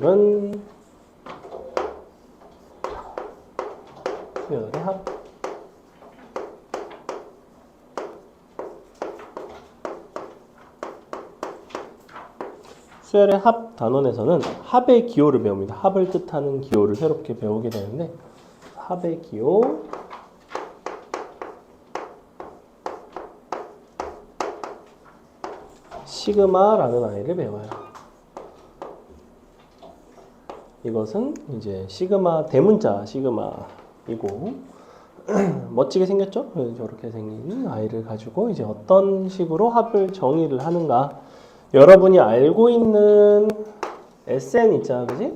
수열은 수열의 합. 수열의 합 단원에서는 합의 기호를 배웁니다. 합을 뜻하는 기호를 새롭게 배우게 되는데 합의 기호 시그마라는 아이를 배워요. 이것은 이제 시그마 대문자 시그마이고 멋지게 생겼죠? 저렇게 생긴 아이를 가지고 이제 어떤 식으로 합을 정의를 하는가. 여러분이 알고 있는 SN 있잖아, 그지?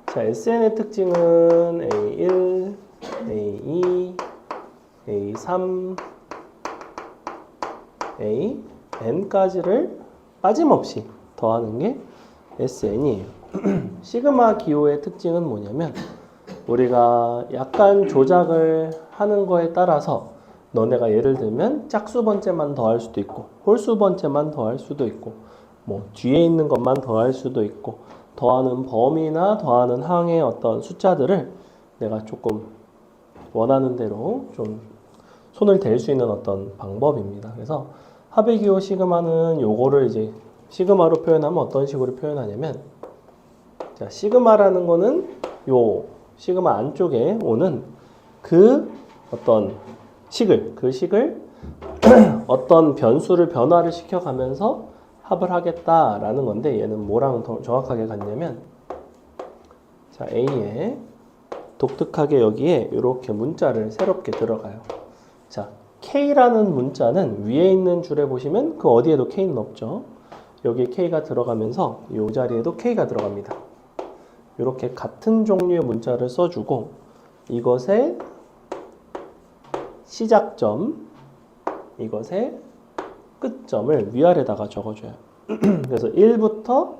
자, SN의 특징은 A1, A2, A3, A, N까지를 빠짐없이 더하는 게 SN이에요. 시그마 기호의 특징은 뭐냐면 우리가 약간 조작을 하는 거에 따라서 너네가 예를 들면 짝수 번째만 더할 수도 있고 홀수 번째만 더할 수도 있고 뭐 뒤에 있는 것만 더할 수도 있고 더하는 범위나 더하는 항의 어떤 숫자들을 내가 조금 원하는 대로 좀 손을 댈 수 있는 어떤 방법입니다. 그래서 합의 기호 시그마는 요거를 이제 시그마로 표현하면 어떤 식으로 표현하냐면 자, 시그마라는 거는 요 시그마 안쪽에 오는 그 어떤 그 식을 어떤 변수를 변화를 시켜가면서 합을 하겠다라는 건데 얘는 뭐랑 더 정확하게 같냐면 자, A에 독특하게 여기에 이렇게 문자를 새롭게 들어가요. 자, K라는 문자는 위에 있는 줄에 보시면 그 어디에도 K는 없죠. 여기에 K가 들어가면서 이 자리에도 K가 들어갑니다. 이렇게 같은 종류의 문자를 써주고 이것의 시작점, 이것의 끝점을 위아래다가 적어줘요. 그래서 1부터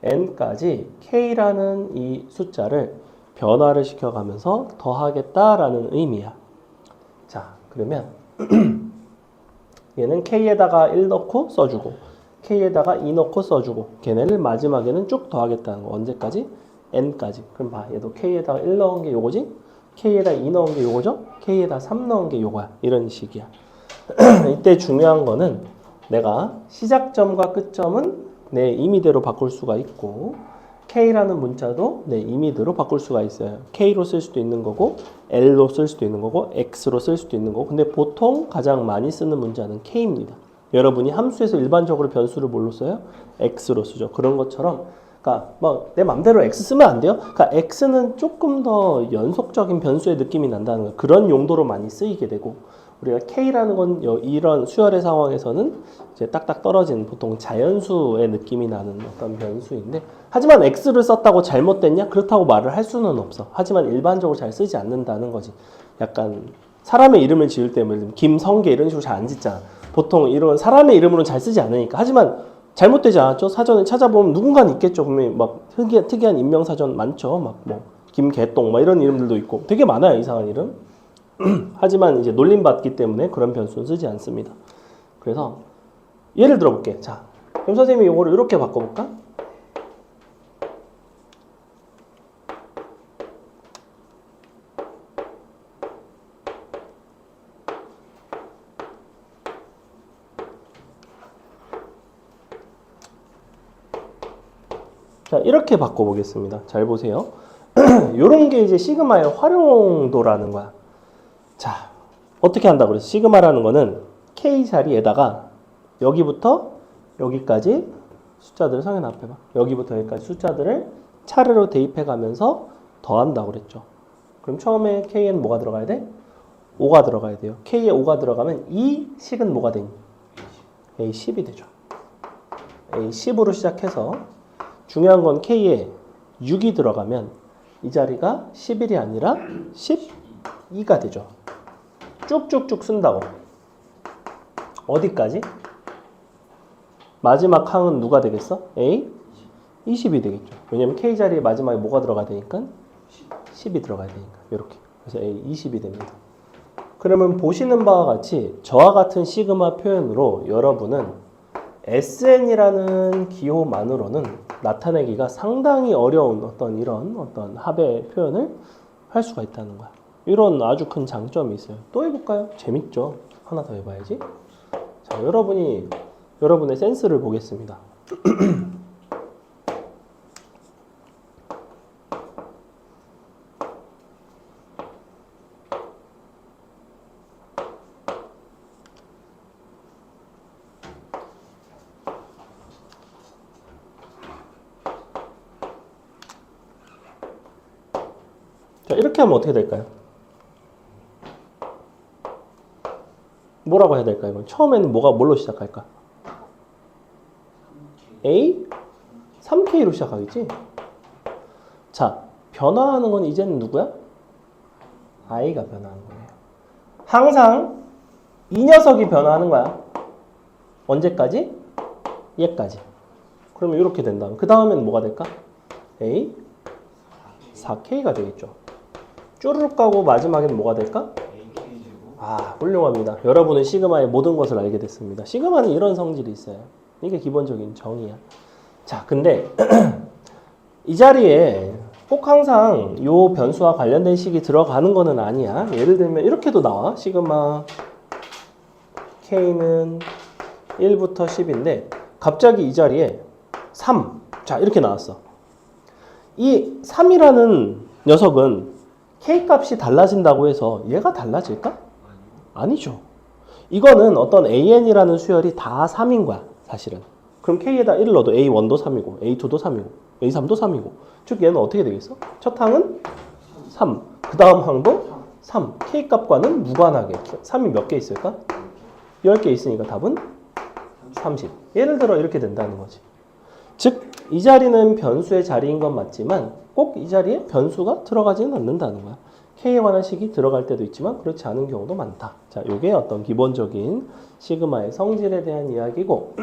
n까지 k라는 이 숫자를 변화를 시켜가면서 더하겠다라는 의미야. 자, 그러면 얘는 k에다가 1 넣고 써주고 k에다가 2 넣고 써주고 걔네를 마지막에는 쭉 더하겠다는 거. 언제까지? n까지. 그럼 봐, 얘도 k에다가 1 넣은 게 요거지? k에다 2 넣은 게 요거죠? k에다 3 넣은 게 요거야. 이런 식이야. 이때 중요한 거는 내가 시작점과 끝점은 내 임의대로 바꿀 수가 있고 k라는 문자도 내 임의대로 바꿀 수가 있어요. k로 쓸 수도 있는 거고 l로 쓸 수도 있는 거고 x로 쓸 수도 있는 거고 근데 보통 가장 많이 쓰는 문자는 k입니다. 여러분이 함수에서 일반적으로 변수를 뭘로 써요? x로 쓰죠. 그런 것처럼 그러니까 뭐 내 맘대로 x 쓰면 안 돼요. 그러니까 x는 조금 더 연속적인 변수의 느낌이 난다는 거. 그런 용도로 많이 쓰이게 되고 우리가 k라는 건 이런 수열의 상황에서는 이제 딱딱 떨어진 보통 자연수의 느낌이 나는 어떤 변수인데 하지만 x를 썼다고 잘못됐냐? 그렇다고 말을 할 수는 없어. 하지만 일반적으로 잘 쓰지 않는다는 거지. 약간 사람의 이름을 지을 때 김성계 이런 식으로 잘 안 짓잖아. 보통 이런 사람의 이름으로는 잘 쓰지 않으니까. 하지만 잘못되지 않았죠? 사전에 찾아보면 누군가는 있겠죠. 분명히 막 특이한 인명사전 많죠. 막 뭐 김개똥 막 이런 이름들도 있고 되게 많아요. 이상한 이름. 하지만 이제 놀림받기 때문에 그런 변수는 쓰지 않습니다. 그래서 예를 들어 볼게. 자, 그럼 선생님이 이거를 이렇게 바꿔볼까? 자, 이렇게 바꿔보겠습니다. 잘 보세요. 요런 게 이제 시그마의 활용도라는 거야. 자, 어떻게 한다고 그랬어? 시그마라는 거는 K 자리에다가 여기부터 여기까지 숫자들을 성현 앞에 봐. 여기부터 여기까지 숫자들을 차례로 대입해 가면서 더한다고 그랬죠. 그럼 처음에 K에는 뭐가 들어가야 돼? 5가 들어가야 돼요. K에 5가 들어가면 이 식은 뭐가 되니? A10이 되죠. A10으로 시작해서 중요한 건 K에 6이 들어가면 이 자리가 11이 아니라 12가 되죠. 쭉쭉쭉 쓴다고. 어디까지? 마지막 항은 누가 되겠어? A? 20이 되겠죠. 왜냐면 K 자리에 마지막에 뭐가 들어가야 되니까? 10이 들어가야 되니까. 이렇게. 그래서 A 20이 됩니다. 그러면 보시는 바와 같이 저와 같은 시그마 표현으로 여러분은 SN이라는 기호만으로는 나타내기가 상당히 어려운 어떤 이런 어떤 합의 표현을 할 수가 있다는 거야. 이런 아주 큰 장점이 있어요. 또 해볼까요? 재밌죠? 하나 더 해봐야지. 자, 여러분의 센스를 보겠습니다. 자, 이렇게 하면 어떻게 될까요? 뭐라고 해야 될까요? 이건 처음에는 뭘로 시작할까? A? 3K로 시작하겠지? 자, 변화하는 건 이제는 누구야? I가 변화하는 거예요. 항상 이 녀석이 변화하는 거야. 언제까지? 얘까지. 그러면 이렇게 된다. 그 다음에는 뭐가 될까? A? 4K가 되겠죠. 쭈르륵 가고 마지막에는 뭐가 될까? 아, 훌륭합니다. 여러분은 시그마의 모든 것을 알게 됐습니다. 시그마는 이런 성질이 있어요. 이게 기본적인 정의야. 자, 근데 이 자리에 꼭 항상 요 변수와 관련된 식이 들어가는 거는 아니야. 예를 들면 이렇게도 나와. 시그마 K는 1부터 10인데 갑자기 이 자리에 3. 자, 이렇게 나왔어. 이 3이라는 녀석은 K 값이 달라진다고 해서 얘가 달라질까? 아니죠. 이거는 어떤 AN이라는 수열이 다 3인 거야, 사실은. 그럼 K에다 1을 넣어도 A1도 3이고, A2도 3이고, A3도 3이고. 즉 얘는 어떻게 되겠어? 첫 항은 3. 그 다음 항도 3. K 값과는 무관하게. 3이 몇 개 있을까? 10개 있으니까 답은 30. 예를 들어 이렇게 된다는 거지. 즉, 이 자리는 변수의 자리인 건 맞지만 꼭 이 자리에 변수가 들어가지는 않는다는 거야. K에 관한 식이 들어갈 때도 있지만 그렇지 않은 경우도 많다. 자, 이게 어떤 기본적인 시그마의 성질에 대한 이야기고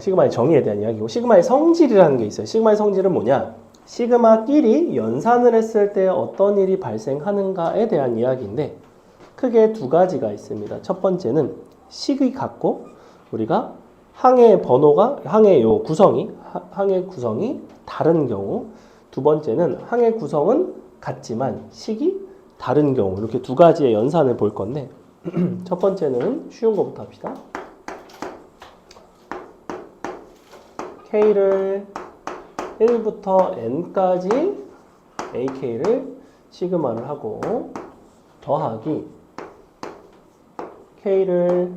시그마의 정의에 대한 이야기고 시그마의 성질이라는 게 있어요. 시그마의 성질은 뭐냐? 시그마끼리 연산을 했을 때 어떤 일이 발생하는가에 대한 이야기인데 크게 두 가지가 있습니다. 첫 번째는 식이 같고 우리가 항의 번호가 항의 구성이 다른 경우 두 번째는 항의 구성은 같지만 식이 다른 경우 이렇게 두 가지의 연산을 볼 건데 첫 번째는 쉬운 것부터 합시다. K를 1부터 N까지 AK를 시그마를 하고 더하기 K를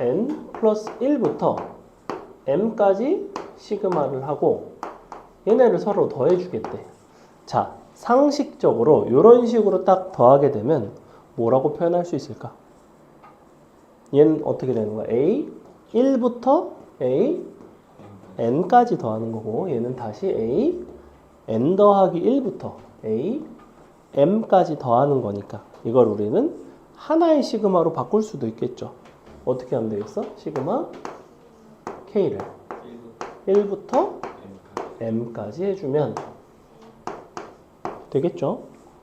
N 플러스 1부터 M까지 시그마를 하고 얘네를 서로 더해주겠대. 자, 상식적으로 이런 식으로 딱 더하게 되면 뭐라고 표현할 수 있을까? 얘는 어떻게 되는 거야? A 1부터 A N까지 더하는 거고 얘는 다시 A N 더하기 1부터 A M까지 더하는 거니까 이걸 우리는 하나의 시그마로 바꿀 수도 있겠죠. 어떻게 하면 되겠어? 시그마 K를 1부터 M까지 해주면 되겠죠?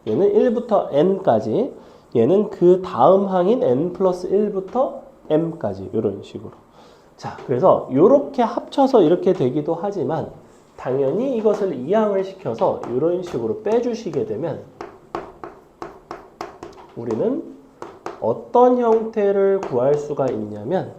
얘는 1부터 N까지 얘는 그 다음 항인 N 플러스 1부터 M까지 이런 식으로. 자, 그래서 이렇게 합쳐서 이렇게 되기도 하지만 당연히 이것을 이항을 시켜서 이런 식으로 빼주시게 되면 우리는 어떤 형태를 구할 수가 있냐면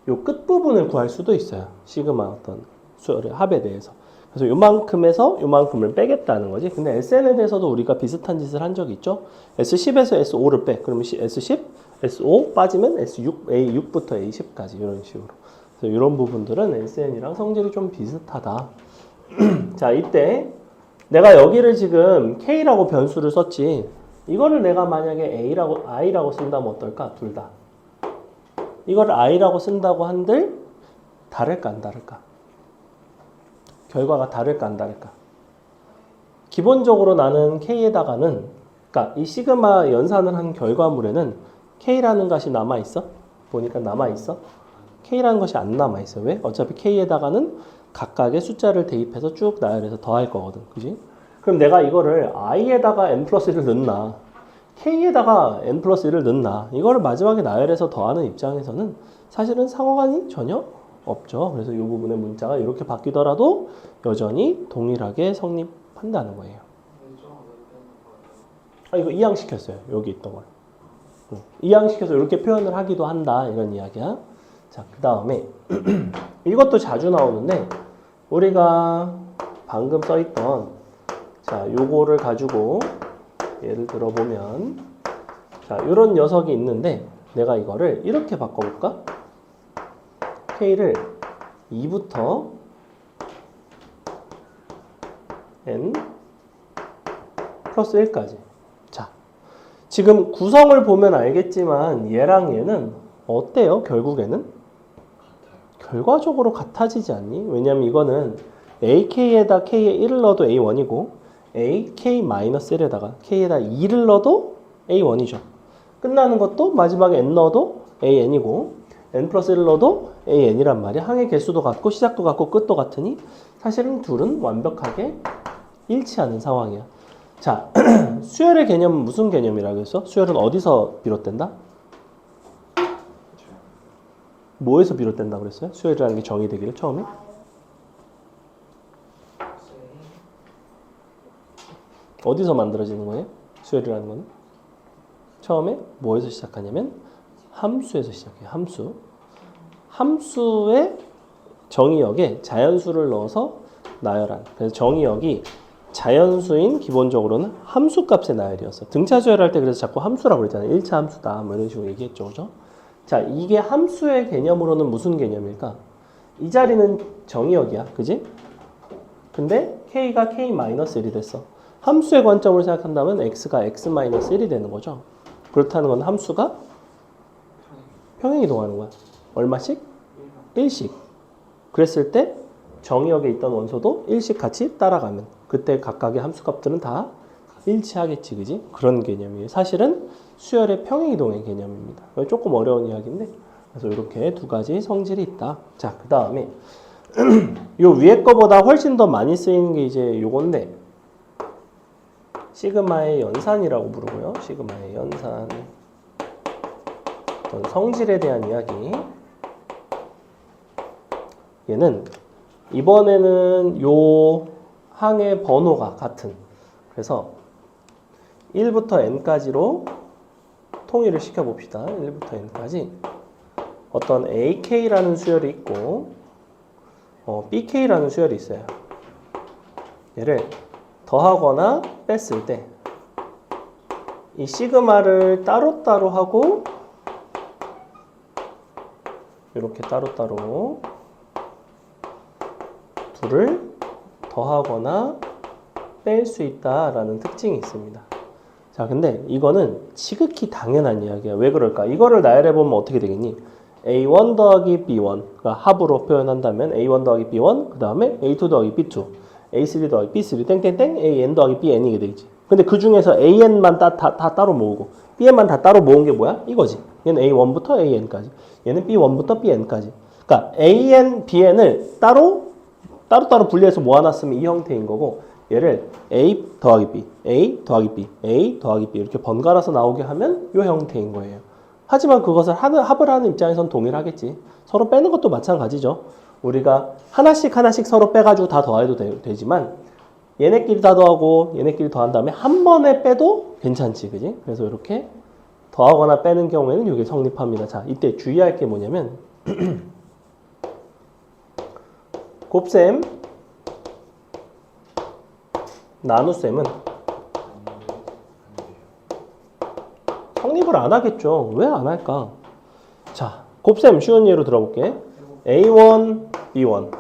이 끝부분을 구할 수도 있어요. 시그마 어떤 수열의 합에 대해서. 그래서 요만큼에서 요만큼을 빼겠다는 거지. 근데 SN에 대해서도 우리가 비슷한 짓을 한 적이 있죠. S10에서 S5를 빼. 그러면 S10, S5 빠지면 S6, A6부터 A10까지 이런 식으로. 그래서 이런 부분들은 SN이랑 성질이 좀 비슷하다. 자, 이때 내가 여기를 지금 K라고 변수를 썼지. 이거를 내가 만약에 I라고 쓴다면 어떨까? 둘 다. 이거를 I라고 쓴다고 한들 다를까 안 다를까? 결과가 다를까 안 다를까? 기본적으로 나는 K에다가는 그러니까 이 시그마 연산을 한 결과물에는 K라는 것이 남아있어? 보니까 남아있어? K라는 것이 안 남아있어. 왜? 어차피 K에다가는 각각의 숫자를 대입해서 쭉 나열해서 더할 거거든. 그지? 그럼 내가 이거를 I에다가 N 플러스 1을 넣나 K에다가 N 플러스 1을 넣나 이거를 마지막에 나열해서 더하는 입장에서는 사실은 상관이 전혀 없죠. 그래서 이 부분의 문자가 이렇게 바뀌더라도 여전히 동일하게 성립한다는 거예요. 이거 이항시켰어요. 여기 있던 걸. 이항시켜서 이렇게 표현을 하기도 한다. 이런 이야기야. 자, 그 다음에 이것도 자주 나오는데 우리가 방금 써있던 자, 요거를 가지고 예를 들어 보면 자, 요런 녀석이 있는데 내가 이거를 이렇게 바꿔볼까? K를 2부터 N 플러스 1까지. 자, 지금 구성을 보면 알겠지만 얘랑 얘는 어때요? 결국에는? 결과적으로 같아지지 않니? 왜냐면 이거는 AK에다 K에 1을 넣어도 A1이고 AK-1에다가 K에다 2를 넣어도 A1이죠. 끝나는 것도 마지막에 N 넣어도 AN이고 N 플러스 1을 넣어도 AN이란 말이야. 항의 개수도 같고 시작도 같고 끝도 같으니 사실은 둘은 완벽하게 일치하는 상황이야. 자, 수열의 개념은 무슨 개념이라고 했어? 수열은 어디서 비롯된다? 뭐에서 비롯된다고 그랬어요? 수열이라는 게 정의되기를 처음에? 어디서 만들어지는 거예요? 수열이라는 거는? 처음에 뭐에서 시작하냐면 함수에서 시작해요. 함수. 함수의 정의역에 자연수를 넣어서 나열한. 그래서 정의역이 자연수인 기본적으로는 함수값의 나열이었어. 등차 수열할 때 그래서 자꾸 함수라고 그랬잖아요. 1차 함수다. 뭐 이런 식으로 얘기했죠. 그죠? 자, 이게 함수의 개념으로는 무슨 개념일까? 이 자리는 정의역이야. 그지? 근데 K가 K-1이 됐어. 함수의 관점으로 생각한다면 X가 X-1이 되는 거죠. 그렇다는 건 함수가 평행이동하는 거야. 얼마씩? 1씩. 그랬을 때 정의역에 있던 원소도 1씩 같이 따라가면 그때 각각의 함수값들은 다 일치하겠지. 그지? 그런 개념이에요. 사실은 수열의 평행이동의 개념입니다. 조금 어려운 이야기인데 그래서 이렇게 두 가지 성질이 있다. 자, 그 다음에 요 위에 거보다 훨씬 더 많이 쓰이는 게 이제 요건데 시그마의 연산이라고 부르고요. 시그마의 연산. 어떤 성질에 대한 이야기. 얘는 이번에는 요 항의 번호가 같은. 그래서 1부터 n까지로 통일을 시켜봅시다. 1부터 n까지. 어떤 AK라는 수열이 있고 BK라는 수열이 있어요. 얘를 더하거나 뺐을 때 이 시그마를 따로따로 하고 이렇게 따로따로 둘을 더하거나 뺄 수 있다라는 특징이 있습니다. 자, 근데 이거는 지극히 당연한 이야기야. 왜 그럴까? 이거를 나열해보면 어떻게 되겠니? A1 더하기 B1, 그러니까 합으로 표현한다면 A1 더하기 B1, 그 다음에 A2 더하기 B2, A3 더하기 B3, 땡땡땡, AN 더하기 BN이게 되겠지. 근데 그 중에서 AN만 다 따로 모으고 BN만 다 따로 모은 게 뭐야? 이거지. 얘는 A1부터 AN까지. 얘는 B1부터 BN까지. 그러니까 AN, BN을 따로따로 분리해서 모아놨으면 이 형태인 거고 얘를 A 더하기 B, A 더하기 B, A 더하기 B 이렇게 번갈아서 나오게 하면 이 형태인 거예요. 하지만 그것을 합을 하는 입장에선 동일하겠지. 서로 빼는 것도 마찬가지죠. 우리가 하나씩 서로 빼가지고 다 더해도 되지만 얘네끼리 다 더하고 얘네끼리 더한 다음에 한 번에 빼도 괜찮지. 그지? 그래서 이렇게 더하거나 빼는 경우에는 이게 성립합니다. 자, 이때 주의할 게 뭐냐면 곱셈, 나눗셈은 성립을 안 하겠죠. 왜 안 할까? 자, 곱셈 쉬운 예로 들어볼게. A1, B1,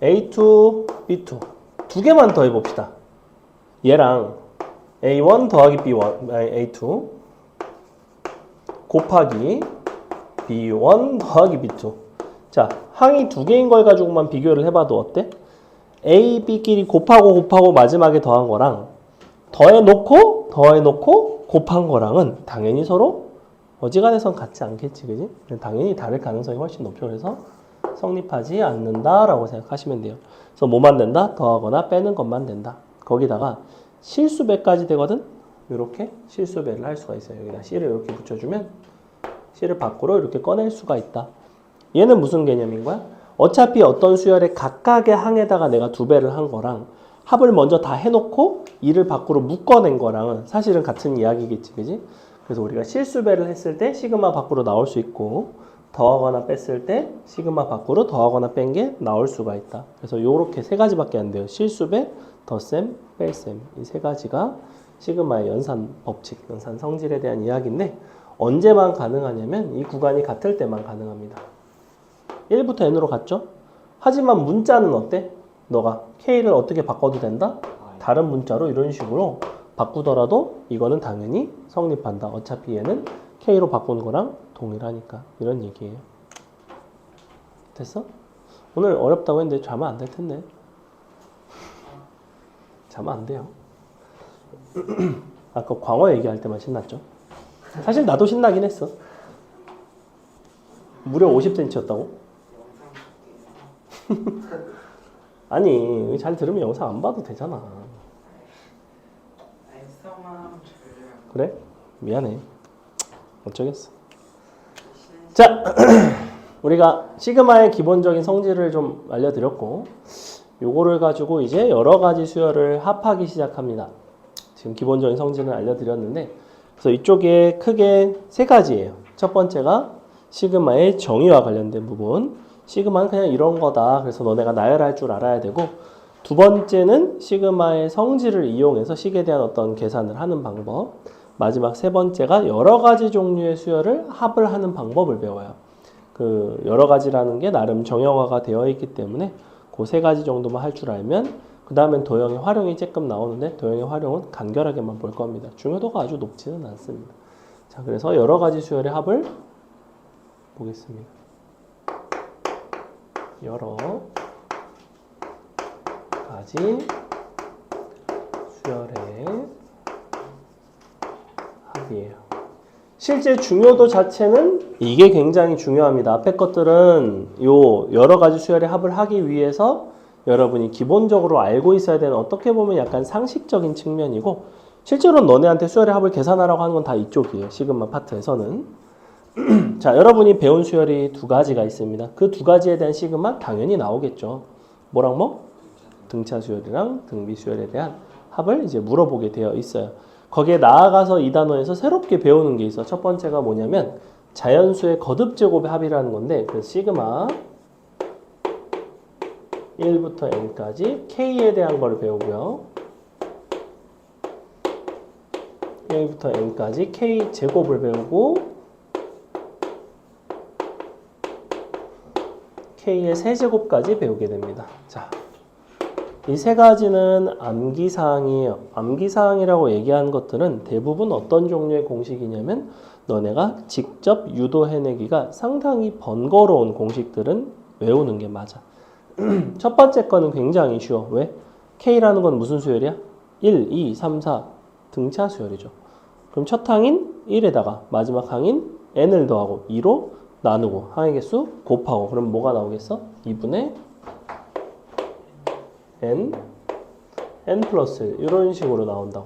A2, B2 두 개만 더 해봅시다. 얘랑 A1 더하기 B1, A2 곱하기 B1 더하기 B2. 자, 항이 두 개인 걸 가지고만 비교를 해봐도 어때? A, B끼리 곱하고 마지막에 더한 거랑 더해놓고 곱한 거랑은 당연히 서로 어지간해선 같지 않겠지, 그지? 당연히 다를 가능성이 훨씬 높죠. 그래서 성립하지 않는다라고 생각하시면 돼요. 그래서 뭐만 된다? 더하거나 빼는 것만 된다. 거기다가 실수배까지 되거든? 이렇게 실수배를 할 수가 있어요. 여기다 C를 이렇게 붙여주면 C를 밖으로 이렇게 꺼낼 수가 있다. 얘는 무슨 개념인 거야? 어차피 어떤 수열의 각각의 항에다가 내가 2배를 한 거랑 합을 먼저 다 해놓고 이를 밖으로 묶어낸 거랑은 사실은 같은 이야기겠지, 그지? 그래서 우리가 실수배를 했을 때 시그마 밖으로 나올 수 있고 더하거나 뺐을 때 시그마 밖으로 더하거나 뺀 게 나올 수가 있다. 그래서 요렇게 3가지밖에 안 돼요. 실수배, 덧셈, 뺄셈. 이 3가지가 시그마의 연산 법칙, 연산 성질에 대한 이야기인데 언제만 가능하냐면 이 구간이 같을 때만 가능합니다. 1부터 n으로 갔죠? 하지만 문자는 어때? 너가 k를 어떻게 바꿔도 된다? 다른 문자로 이런 식으로 바꾸더라도 이거는 당연히 성립한다. 어차피 얘는 k로 바꾸는 거랑 동일하니까. 이런 얘기예요. 됐어? 오늘 어렵다고 했는데 자면 안 될 텐데. 자면 안 돼요. 아까 광어 얘기할 때만 신났죠? 사실 나도 신나긴 했어. 무려 50cm였다고? 아니, 잘 들으면 영상 안 봐도 되잖아. 그래? 미안해. 어쩌겠어. 자, 우리가 시그마의 기본적인 성질을 좀 알려드렸고 요거를 가지고 이제 여러 가지 수열을 합하기 시작합니다. 지금 기본적인 성질은 알려드렸는데 그래서 이쪽에 크게 3가지예요. 첫 번째가 시그마의 정의와 관련된 부분. 시그마는 그냥 이런 거다. 그래서 너네가 나열할 줄 알아야 되고 두 번째는 시그마의 성질을 이용해서 식에 대한 어떤 계산을 하는 방법. 마지막 3번째가 여러 가지 종류의 수열을 합을 하는 방법을 배워요. 그 여러 가지라는 게 나름 정형화가 되어 있기 때문에 그 3가지 정도만 할 줄 알면 그 다음엔 도형의 활용이 조금 나오는데 도형의 활용은 간결하게만 볼 겁니다. 중요도가 아주 높지는 않습니다. 자, 그래서 여러 가지 수열의 합을 보겠습니다. 여러 가지 수열의 합이에요. 실제 중요도 자체는 이게 굉장히 중요합니다. 앞에 것들은 요 여러 가지 수열의 합을 하기 위해서 여러분이 기본적으로 알고 있어야 되는 어떻게 보면 약간 상식적인 측면이고 실제로 너네한테 수열의 합을 계산하라고 하는 건 다 이쪽이에요. 시그마 파트에서는. 자, 여러분이 배운 수열이 2가지가 있습니다. 그 2가지에 대한 시그마 당연히 나오겠죠. 뭐랑 뭐? 등차 수열이랑 등비 수열에 대한 합을 이제 물어보게 되어 있어요. 거기에 나아가서 이 단원에서 새롭게 배우는 게 있어. 첫 번째가 뭐냐면 자연수의 거듭제곱의 합이라는 건데 그 시그마 1부터 n까지 k에 대한 걸 배우고요. 1부터 n까지 k 제곱을 배우고 k의 세제곱까지 배우게 됩니다. 자, 이 3가지는 암기사항이에요. 암기사항이라고 얘기하는 것들은 대부분 어떤 종류의 공식이냐면 너네가 직접 유도해내기가 상당히 번거로운 공식들은 외우는 게 맞아. 첫 번째 거는 굉장히 쉬워. 왜? K라는 건 무슨 수열이야? 1, 2, 3, 4 등차 수열이죠. 그럼 첫 항인 1에다가 마지막 항인 n을 더하고 2로 나누고 항의 개수 곱하고 그럼 뭐가 나오겠어? 2분의 n 플러스 1 이런 식으로 나온다고.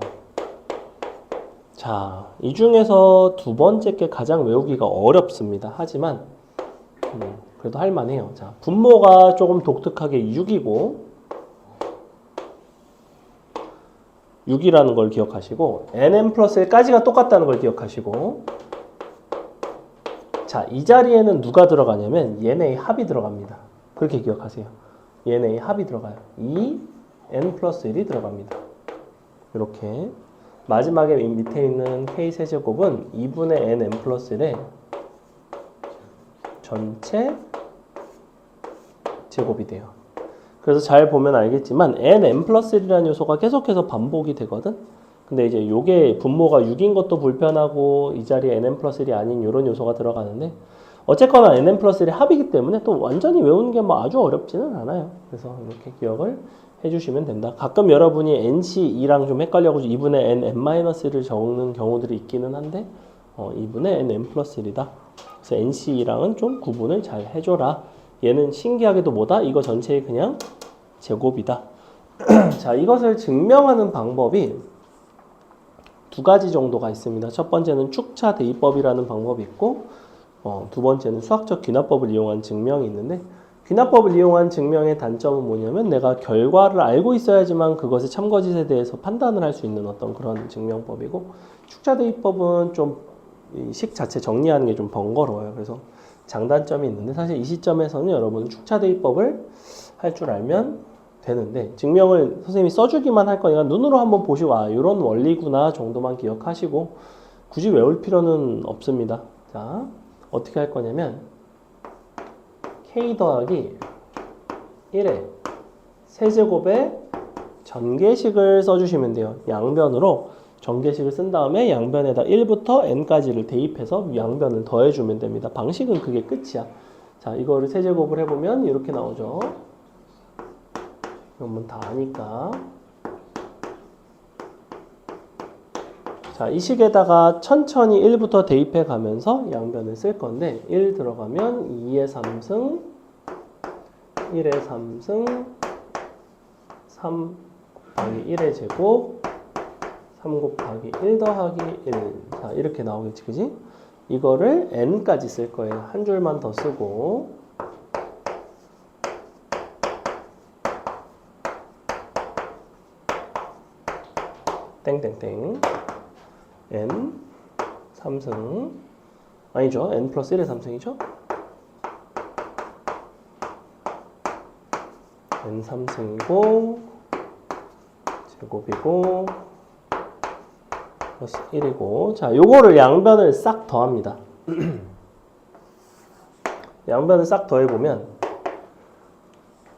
자, 이 중에서 2번째 게 가장 외우기가 어렵습니다. 하지만 그래도 할만해요. 자, 분모가 조금 독특하게 6이고 6이라는 걸 기억하시고 nn 플러스 1까지가 똑같다는 걸 기억하시고 자, 이 자리에는 누가 들어가냐면 얘네의 합이 들어갑니다. 그렇게 기억하세요. 얘네의 합이 들어가요. 2n 플러스 1이 들어갑니다. 이렇게 마지막에 밑에 있는 k 세제곱은 2분의 nn 플러스 1의 전체 제곱이 돼요. 그래서 잘 보면 알겠지만 nn 플러스 1이라는 요소가 계속해서 반복이 되거든. 근데 이제 요게 분모가 6인 것도 불편하고 이 자리에 nn 플러스 1이 아닌 이런 요소가 들어가는데 어쨌거나 nn 플러스 1의 합이기 때문에 또 완전히 외우는 게 뭐 아주 어렵지는 않아요. 그래서 이렇게 기억을 해주시면 된다. 가끔 여러분이 NC2랑 좀 헷갈려서 2분의 n-1을 적는 경우들이 있기는 한데 2분의 nn 플러스 1이다. 그래서 NC2랑은 좀 구분을 잘 해줘라. 얘는 신기하게도 뭐다? 이거 전체의 그냥 제곱이다. 자, 이것을 증명하는 방법이 2가지 정도가 있습니다. 첫 번째는 축차 대입법이라는 방법이 있고 두 번째는 수학적 귀납법을 이용한 증명이 있는데 귀납법을 이용한 증명의 단점은 뭐냐면 내가 결과를 알고 있어야지만 그것의 참거짓에 대해서 판단을 할 수 있는 어떤 그런 증명법이고, 축자대입법은 좀 식 자체 정리하는 게 좀 번거로워요. 그래서 장단점이 있는데, 사실 이 시점에서는 여러분은 축자대입법을 할 줄 알면 되는데, 증명을 선생님이 써주기만 할 거니까 눈으로 한번 보시고 이런 원리구나 정도만 기억하시고 굳이 외울 필요는 없습니다. 자, 어떻게 할 거냐면 k 더하기 1의 세제곱의 전개식을 써주시면 돼요. 양변으로 전개식을 쓴 다음에 양변에다 1부터 n까지를 대입해서 양변을 더해주면 됩니다. 방식은 그게 끝이야. 자, 이거를 세제곱을 해보면 이렇게 나오죠. 이건 다 아니까. 자, 이 식에다가 천천히 1부터 대입해 가면서 양변을 쓸 건데, 1 들어가면 2의 3승, 1의 3승, 3 곱하기 1의 제곱, 3 곱하기 1 더하기 1. 자, 이렇게 나오겠지, 그지? 이거를 n까지 쓸 거예요. 한 줄만 더 쓰고. 땡땡땡. n 3승. 아니죠. n 플러스 1의 3승이죠? n 3승이고, 제곱이고, 플러스 1이고. 자, 요거를 양변을 싹 더합니다. 양변을 싹 더해보면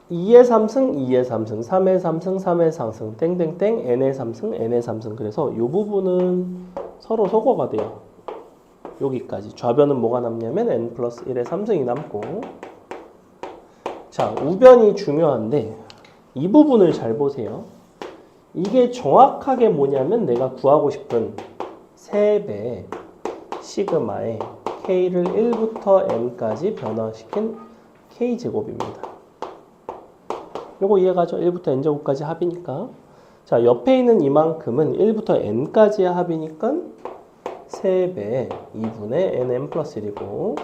2의 3승, 2의 3승, 3의 3승, 3의 4승, 땡땡땡, n의 3승, n의 3승. 그래서 이 부분은 서로 소거가 돼요. 여기까지. 좌변은 뭐가 남냐면 n 플러스 1의 3승이 남고. 자, 우변이 중요한데 이 부분을 잘 보세요. 이게 정확하게 뭐냐면 내가 구하고 싶은 3배 시그마의 k를 1부터 n까지 변화시킨 k제곱입니다. 요거 이해가죠? 1부터 n제곱까지 합이니까. 자, 옆에 있는 이만큼은 1부터 n까지의 합이니까 3배 2분의 nm 플러스 1이고,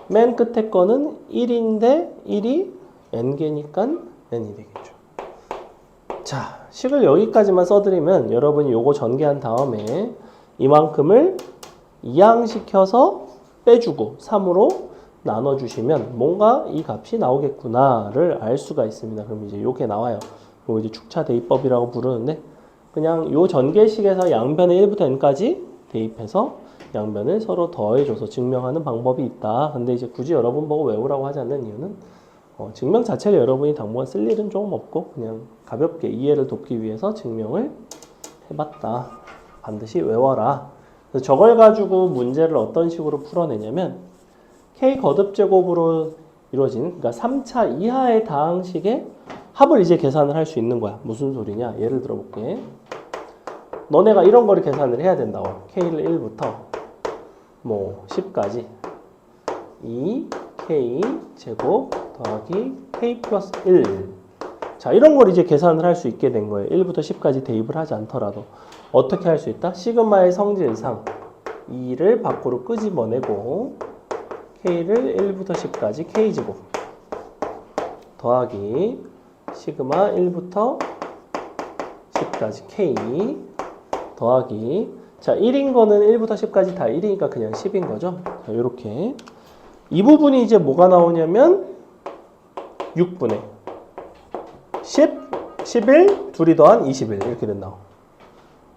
맨 끝에 거는 1인데 1이 n개니까 n이 되겠죠. 자, 식을 여기까지만 써드리면 여러분이 요거 전개한 다음에 이만큼을 이항시켜서 빼주고 3으로 나눠주시면 뭔가 이 값이 나오겠구나를 알 수가 있습니다. 그럼 이제 요게 나와요. 요거 이제 축차대입법이라고 부르는데, 그냥 요 전개식에서 양변에 1부터 n까지 대입해서 양변을 서로 더해줘서 증명하는 방법이 있다. 근데 이제 굳이 여러분 보고 외우라고 하지 않는 이유는 증명 자체를 여러분이 당분간 쓸 일은 조금 없고 그냥 가볍게 이해를 돕기 위해서 증명을 해봤다. 반드시 외워라. 그래서 저걸 가지고 문제를 어떤 식으로 풀어내냐면 k 거듭제곱으로 이루어진, 그러니까 3차 이하의 다항식의 합을 이제 계산을 할 수 있는 거야. 무슨 소리냐? 예를 들어볼게. 너네가 이런 거를 계산을 해야 된다고. k를 1부터 뭐 10까지 2k 제곱 더하기 k 플러스 1. 자, 이런 걸 이제 계산을 할 수 있게 된 거예요. 1부터 10까지 대입을 하지 않더라도. 어떻게 할 수 있다? 시그마의 성질상 2를 밖으로 끄집어내고 k를 1부터 10까지 k제곱 더하기 시그마 1부터 10까지 k 더하기, 자, 1인 거는 1부터 10까지 다 1이니까 그냥 10인 거죠. 자, 요렇게. 이 부분이 이제 뭐가 나오냐면 6분의 10, 11, 둘이 더한 21 이렇게 된다.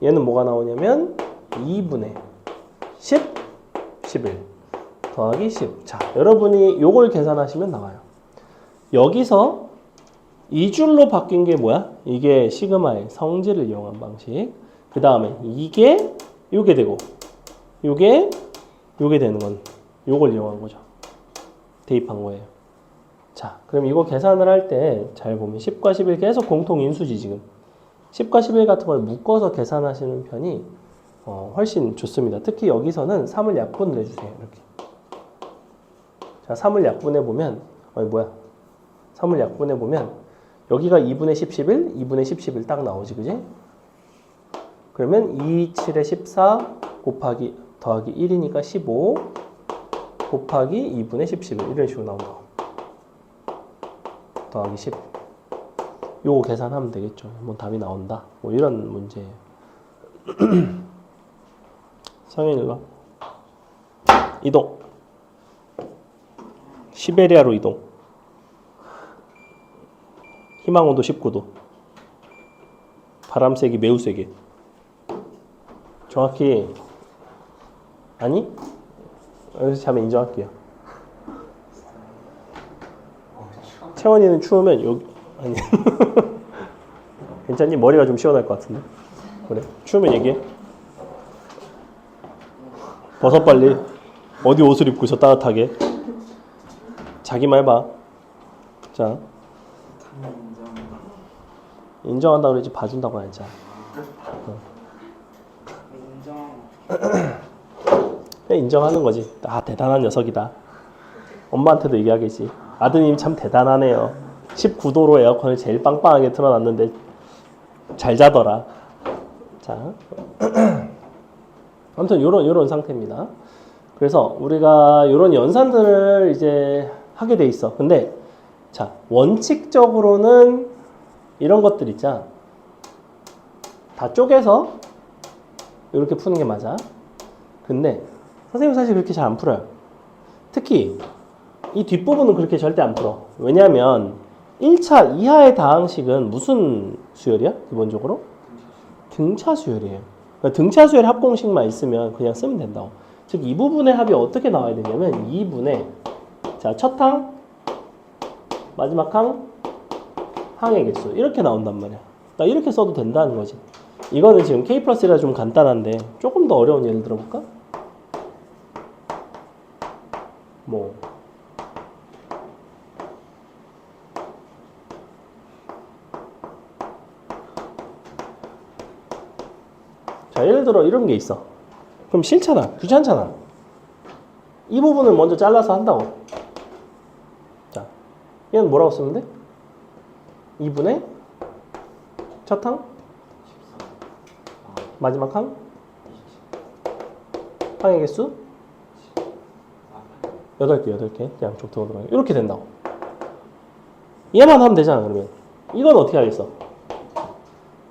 얘는 뭐가 나오냐면 2분의 10, 11 더하기 10. 자, 여러분이 요걸 계산하시면 나와요. 여기서 이 줄로 바뀐 게 뭐야? 이게 시그마의 성질을 이용한 방식. 그 다음에 이게 요게 되고 요게 되는 건 요걸 이용한 거죠. 대입한 거예요. 자, 그럼 이거 계산을 할 때 잘 보면 10과 11 계속 공통인수지 지금. 10과 11 같은 걸 묶어서 계산하시는 편이 훨씬 좋습니다. 특히 여기서는 3을 약분을 해주세요. 이렇게. 자, 3을 약분해 보면 3을 약분해 보면 여기가 2분의 10, 11, 2분의 10, 11 딱 나오지, 그지? 그러면 2, 7에 14 곱하기 더하기 1이니까 15 곱하기 2분의 10, 11 이런 식으로 나온다. 더하기 10. 요거 계산하면 되겠죠. 뭐 답이 나온다. 뭐 이런 문제예요. 성현이 일로 와. 이동. 시베리아로 이동. 희망온도 19도. 바람 세기 매우 세게. 정확히 아니? 여기서 잠깐 인정할게요. 채원이는 추우면 여기 아니 괜찮니? 머리가 좀 시원할 것 같은데. 그래? 추우면 얘기해. 벗어 빨리. 어디 옷을 입고 있어 따뜻하게. 자기만 해봐. 자. 인정한다고 그러지 봐준다고 하자. 그냥 인정하는 거지. 아 대단한 녀석이다. 엄마한테도 얘기하겠지. 아드님 참 대단하네요. 19도로 에어컨을 제일 빵빵하게 틀어놨는데 잘 자더라. 자, 아무튼 요런 상태입니다. 그래서 우리가 요런 연산들을 이제 하게 돼 있어. 근데 자 원칙적으로는 이런 것들 있잖아. 다 쪼개서 이렇게 푸는 게 맞아. 근데 선생님 사실 그렇게 잘 안 풀어요. 특히 이 뒷부분은 그렇게 절대 안 풀어. 왜냐하면 1차 이하의 다항식은 무슨 수열이야? 기본적으로? 등차 수열이에요. 그러니까 등차 수열 합공식만 있으면 그냥 쓰면 된다고. 즉 이 부분의 합이 어떻게 나와야 되냐면 2분의 자, 첫 항, 마지막 항, 항의 개수 이렇게 나온단 말이야. 나 이렇게 써도 된다는 거지. 이거는 지금 K 플러스라 좀 간단한데 조금 더 어려운 예를 들어볼까? 뭐 자, 예를 들어 이런 게 있어. 그럼 싫잖아. 귀찮잖아. 이 부분을 먼저 잘라서 한다고. 자, 얘는 뭐라고 쓰면 돼? 2분의 첫 항, 마지막 항, 항의 개수 8개 양쪽 들어가요. 이렇게 된다고. 얘만 하면 되잖아. 그러면 이건 어떻게 하겠어?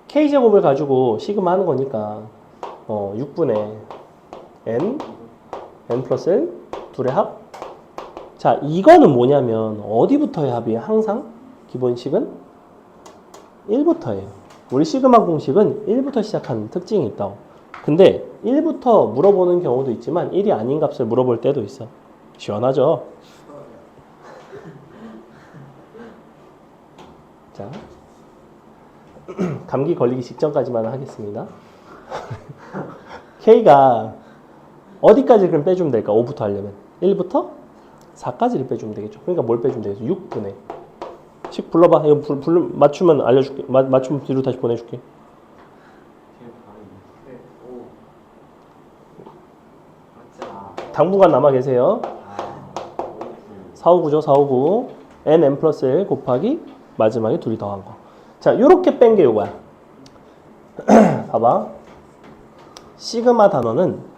K제곱을 가지고 시그마 하는 거니까 6분의 N 플러스 L 둘의 합. 자, 이거는 뭐냐면 어디부터의 합이에요? 항상 기본식은 1부터예요. 우리 시그마 공식은 1부터 시작하는 특징이 있다고. 근데 1부터 물어보는 경우도 있지만 1이 아닌 값을 물어볼 때도 있어. 시원하죠? 자, 감기 걸리기 직전까지만 하겠습니다. K가 어디까지 그럼 빼주면 될까? 5부터 하려면 1부터 4까지를 빼주면 되겠죠. 그러니까 뭘 빼주면 되겠어? 6분의 식 불러봐. 이거 맞추면 알려줄게. 맞추면 뒤로 다시 보내줄게. 당분간 남아 계세요. 459죠. 459 n 플러스 1 곱하기 마지막에 둘이 더한 거. 자, 요렇게 뺀 게 요거야. 봐봐. 시그마 단어는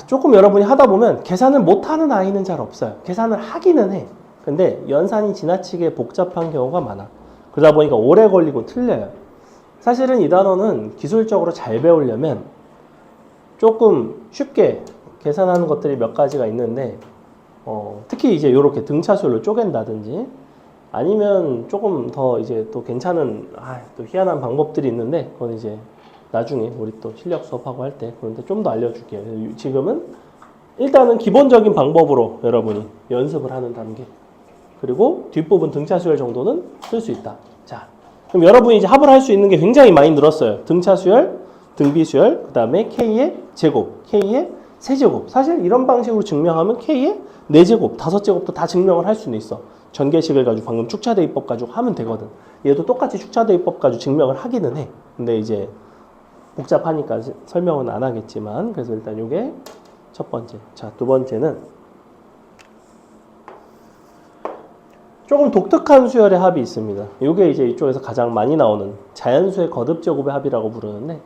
조금 여러분이 하다 보면 계산을 못하는 아이는 잘 없어요. 계산을 하기는 해. 근데 연산이 지나치게 복잡한 경우가 많아. 그러다 보니까 오래 걸리고 틀려요. 사실은 이 단어는 기술적으로 잘 배우려면 조금 쉽게 계산하는 것들이 몇 가지가 있는데 특히 이제 이렇게 등차수열로 쪼갠다든지 아니면 조금 더 이제 또 괜찮은 또 희한한 방법들이 있는데 그건 이제 나중에 우리 또 실력 수업하고 할 때 그런데 좀 더 알려줄게요. 지금은 일단은 기본적인 방법으로 여러분이 연습을 하는 단계. 그리고 뒷부분 등차수열 정도는 쓸 수 있다. 자, 그럼 여러분이 이제 합을 할 수 있는 게 굉장히 많이 늘었어요. 등차수열, 등비수열, 그 다음에 K의 제곱, K의 세제곱. 사실 이런 방식으로 증명하면 K의 4제곱, 5제곱도 다 증명을 할 수는 있어. 전개식을 가지고 방금 축차대입법 가지고 하면 되거든. 얘도 똑같이 축차대입법 가지고 증명을 하기는 해. 근데 이제 복잡하니까 설명은 안 하겠지만 그래서 일단 이게 첫 번째. 자, 두 번째는 조금 독특한 수열의 합이 있습니다. 이게 이제 이쪽에서 가장 많이 나오는 자연수의 거듭제곱의 합이라고 부르는데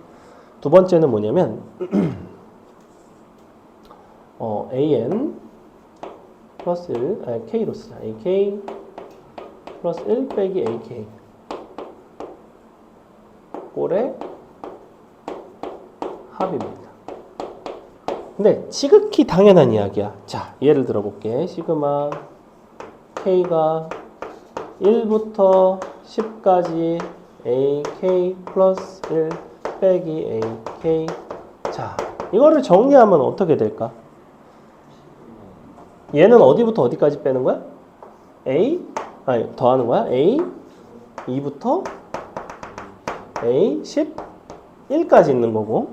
두 번째는 뭐냐면 an 플러스 1, 아니 k로 쓰자. ak 플러스 1 빼기 ak 꼴의 합입니다. 근데 지극히 당연한 이야기야. 자, 예를 들어볼게. 시그마 k가 1부터 10까지 ak 플러스 1 빼기 ak. 자, 이거를 정리하면 어떻게 될까? 얘는 어디부터 어디까지 빼는 거야? a, 아니 더하는 거야? a 2부터 a 11까지 있는 거고,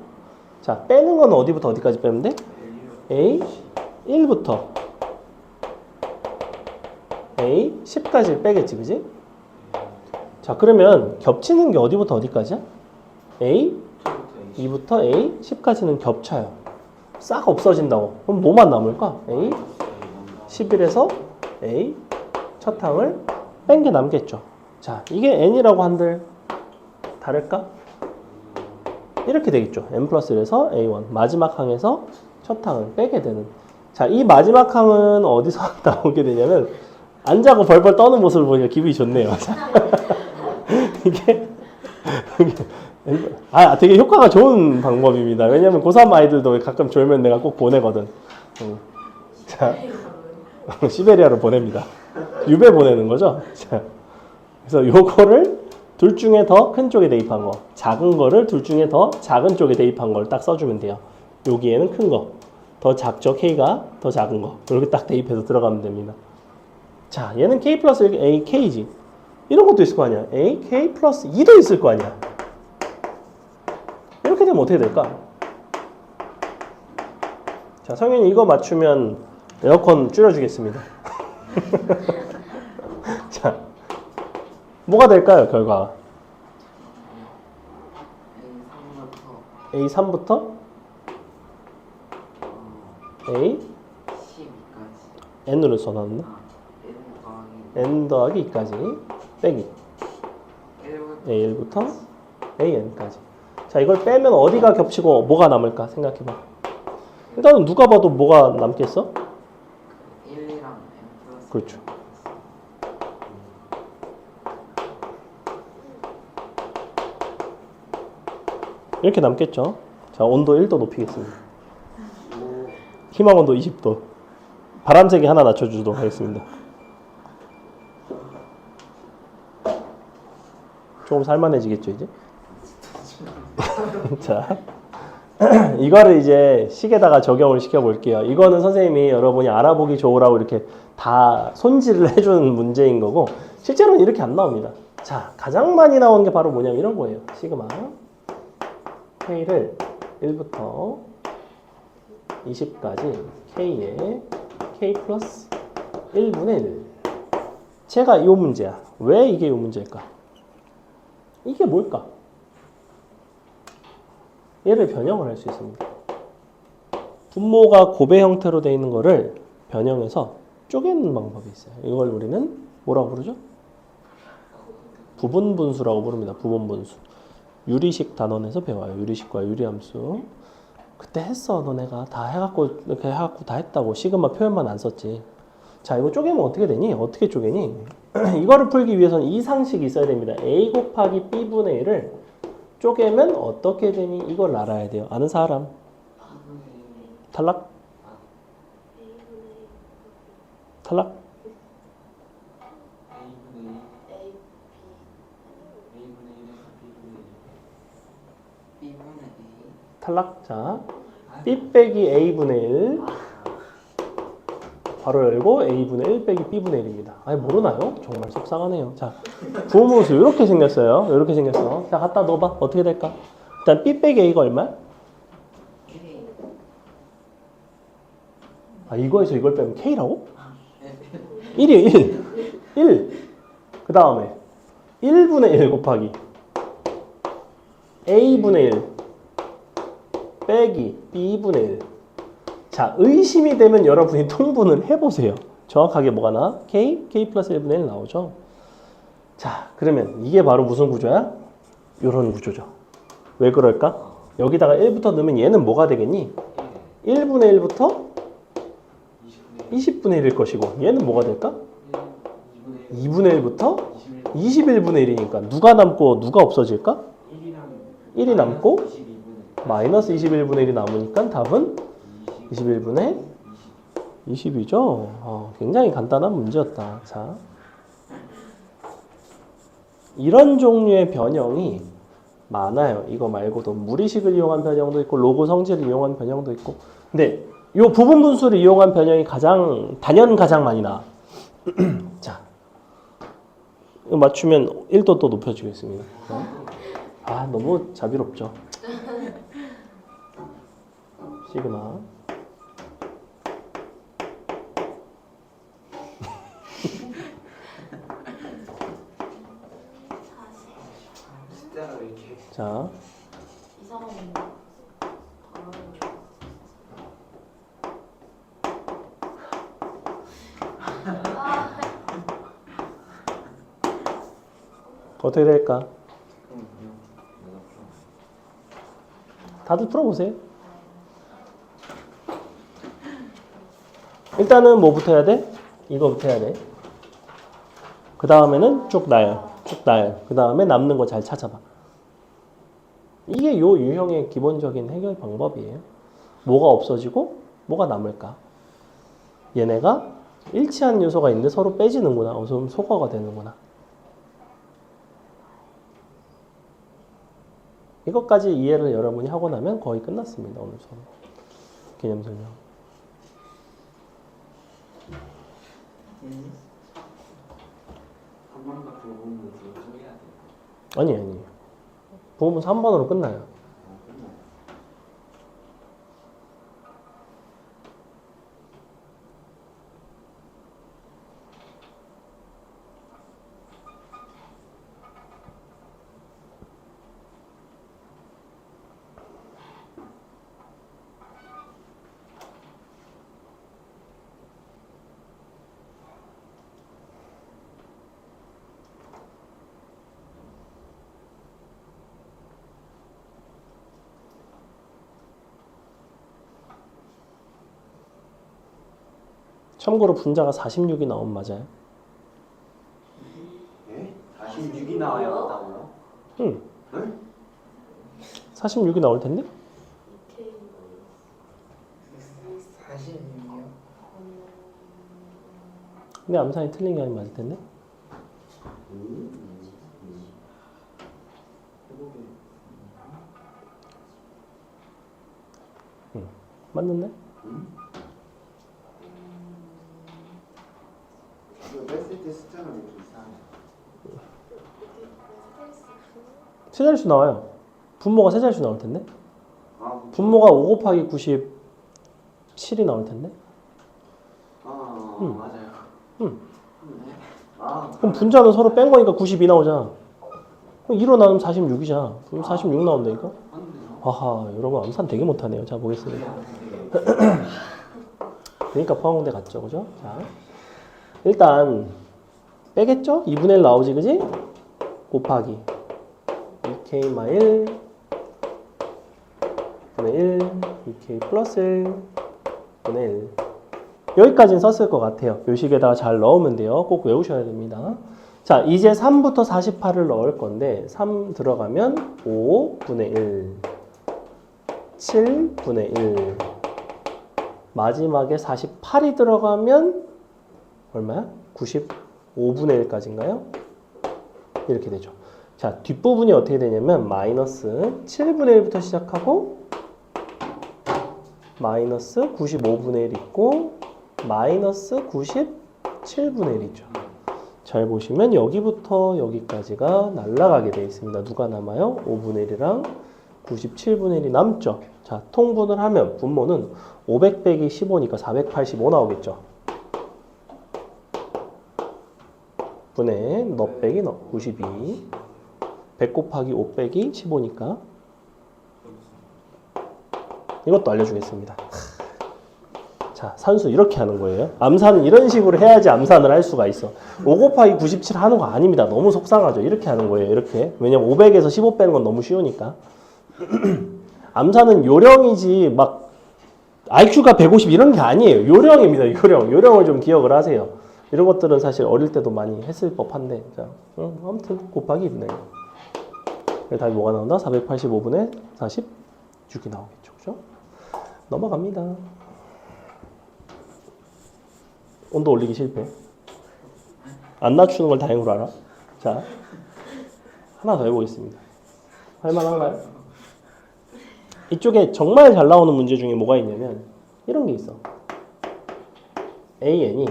자, 빼는 건 어디부터 어디까지 빼면 돼? a 1부터 a 10까지 빼겠지, 그지? 자, 그러면 겹치는 게 어디부터 어디까지야? a 2부터 a 10까지는 겹쳐요. 싹 없어진다고. 그럼 뭐만 남을까? a 11에서 a 첫 항을 뺀 게 남겠죠. 자, 이게 n이라고 한들 다를까? 이렇게 되겠죠. n 플러스 1에서 a1 마지막 항에서 첫 항을 빼게 되는. 자, 이 마지막 항은 어디서 나오게 되냐면 안 자고 벌벌 떠는 모습을 보니까 기분이 좋네요. 이게 되게 효과가 좋은 방법입니다. 왜냐면 고3 아이들도 가끔 졸면 내가 꼭 보내거든. 자, 시베리아로 보냅니다. 유배 보내는 거죠. 자, 그래서 요거를 둘 중에 더 큰 쪽에 대입한 거, 작은 거를 둘 중에 더 작은 쪽에 대입한 걸 딱 써주면 돼요. 여기에는 큰 거, 더 작죠. k가 더 작은 거, 이렇게 딱 대입해서 들어가면 됩니다. 자, 얘는 k 플러스 a k지. 이런 것도 있을 거 아니야. a k 플러스 2도 있을 거 아니야. 이렇게 되면 어떻게 될까? 자, 성현이 이거 맞추면 에어컨 줄여주겠습니다. 자, 뭐가 될까요, 결과? A3부터 A 12까지 N으로 써놨나? N 더하기 2까지 빼기 A1부터 AN까지. 자, 이걸 빼면 어디가 겹치고 뭐가 남을까 생각해봐. 일단은 누가 봐도 뭐가 남겠어? 1, 2랑 N 플러스. 그렇죠. 이렇게 남겠죠. 자, 온도 1도 높이겠습니다. 희망 온도 20도. 바람색이 하나 낮춰주도록 하겠습니다. 조금 살만해지겠죠, 이제? 자, 이거를 이제 식에다가 적용을 시켜볼게요. 이거는 선생님이 여러분이 알아보기 좋으라고 이렇게 다 손질을 해주는 문제인 거고, 실제로는 이렇게 안 나옵니다. 자, 가장 많이 나오는 게 바로 뭐냐면 이런 거예요. 시그마 k를 1부터 20까지 k에 k 플러스 1분의 1. 제가 이 문제야. 왜 이게 이 문제일까? 이게 뭘까? 얘를 변형을 할 수 있습니다. 분모가 곱의 형태로 되어 있는 거를 변형해서 쪼개는 방법이 있어요. 이걸 우리는 뭐라고 부르죠? 부분분수라고 부릅니다. 부분분수. 유리식 단원에서 배워요. 유리식과 유리함수. 그때 했어. 너네가 다 해갖고 이렇게 해갖고 다 했다고. 시그마 표현만 안 썼지. 자, 이거 쪼개면 어떻게 되니? 어떻게 쪼개니? 이거를 풀기 위해서는 이 상식이 있어야 됩니다. a 곱하기 b분의 1을 쪼개면 어떻게 되니? 이걸 알아야 돼요. 아는 사람? 탈락? 탈락? 탈락? 자, b 빼기 a분의 1 바로 열고 a분의 1 빼기 b분의 1입니다. 아니, 모르나요? 정말 속상하네요. 자, 부호모수 이렇게 생겼어요. 이렇게 생겼어. 자, 갖다 넣어봐. 어떻게 될까? 일단 b 빼기 a가 얼마야? 아, 이거에서 이걸 빼면 k라고? 1이에요. 1. 1. 그 다음에 1분의 1 곱하기 a분의 1 빼기 b분의 1. 자, 의심이 되면 여러분이 통분을 해보세요. 정확하게 뭐가 나? k 플러스 1분의 1 나오죠. 자, 그러면 이게 바로 무슨 구조야? 이런 구조죠. 왜 그럴까? 여기다가 1부터 넣으면 얘는 뭐가 되겠니? 1분의 1부터 20분의 1일 것이고 얘는 뭐가 될까? 2분의 1부터 21분의 1이니까 누가 남고 누가 없어질까? 1이 남고 마이너스 21분의 1이 남으니까 답은 21분의 20이죠. 굉장히 간단한 문제였다. 자, 이런 종류의 변형이 많아요. 이거 말고도 무리식을 이용한 변형도 있고 로그 성질을 이용한 변형도 있고. 근데 이 부분 분수를 이용한 변형이 단연 가장 많이 나와. 자, 이거 맞추면 1도 또 높여주겠습니다. 너무 자비롭죠. 시그마. 숫자가 왜 이렇게 자, 이상한 어떻게 될까? 다들 풀어보세요. 일단은 뭐부터 해야 돼? 이거부터 해야 돼. 그 다음에는 쭉 나열. 그 다음에 남는 거 잘 찾아봐. 이게 요 유형의 기본적인 해결 방법이에요. 뭐가 없어지고 뭐가 남을까? 얘네가 일치하는 요소가 있는데 서로 빼지는구나. 그럼 소거가 되는구나. 이것까지 이해를 여러분이 하고 나면 거의 끝났습니다. 오늘 수업. 개념 설명. 한 번도 부분을 들어줘야 돼. 아니. 부분 3번으로 끝나요. 참고로 분자가 46이 나오면 맞아요. 예? 46이 나와야 한다고요? 응. 네? 46이 나올 텐데? 46이요? 근데 암산이 틀린 게 아니면 맞을 텐데? 응. 맞는데? 이거 뺐을 때 숫자가 왜 이렇게 이상해? 세 자릿수 나와요. 분모가 세 자릿수 나올 텐데? 아, 분모가 5 곱하기 97이 나올 텐데? 맞아요. 응. 네. 그럼 분자는 서로 뺀 거니까 92 나오잖아. 그럼 2로 나누면 46이잖아. 그럼 46 나온다니까? 아하, 여러분 암산 되게 못하네요. 자, 보겠습니다. 그러니까 포항공대 갔죠, 그죠? 자, 일단 빼겠죠? 2분의 1 나오지, 그지? 곱하기 2k-1 분의 1 2k 플러스 1 분의 1 여기까지는 썼을 것 같아요. 요식에다가 잘 넣으면 돼요. 꼭 외우셔야 됩니다. 자, 이제 3부터 48을 넣을 건데 3 들어가면 5분의 1 7분의 1 마지막에 48이 들어가면 얼마야? 95분의 1까지인가요? 이렇게 되죠. 자, 뒷부분이 어떻게 되냐면 마이너스 7분의 1부터 시작하고 마이너스 95분의 1 있고 마이너스 97분의 1 있죠. 잘 보시면 여기부터 여기까지가 날아가게 되어 있습니다. 누가 남아요? 5분의 1이랑 97분의 1이 남죠. 자, 통분을 하면 분모는 500 빼기 15니까 485 나오겠죠. 분의 너 빼기 너 92 100 곱하기 5 빼기 15니까 이것도 알려주겠습니다. 자, 산수 이렇게 하는 거예요. 암산은 이런 식으로 해야지 암산을 할 수가 있어. 5 곱하기 97 하는 거 아닙니다. 너무 속상하죠. 이렇게 하는 거예요. 이렇게. 왜냐면 500에서 15 빼는 건 너무 쉬우니까. 암산은 요령이지 막 IQ가 150 이런 게 아니에요. 요령입니다. 요령을 좀 기억을 하세요. 이런 것들은 사실 어릴 때도 많이 했을 법한데. 자, 아무튼 곱하기 2분의 1. 답이 뭐가 나온다? 485분의 46이 나오겠죠. 그죠? 넘어갑니다. 온도 올리기 실패. 안 낮추는 걸 다행으로 알아. 자, 하나 더 해보겠습니다. 할만한가요? 이쪽에 정말 잘 나오는 문제 중에 뭐가 있냐면 이런 게 있어. AN이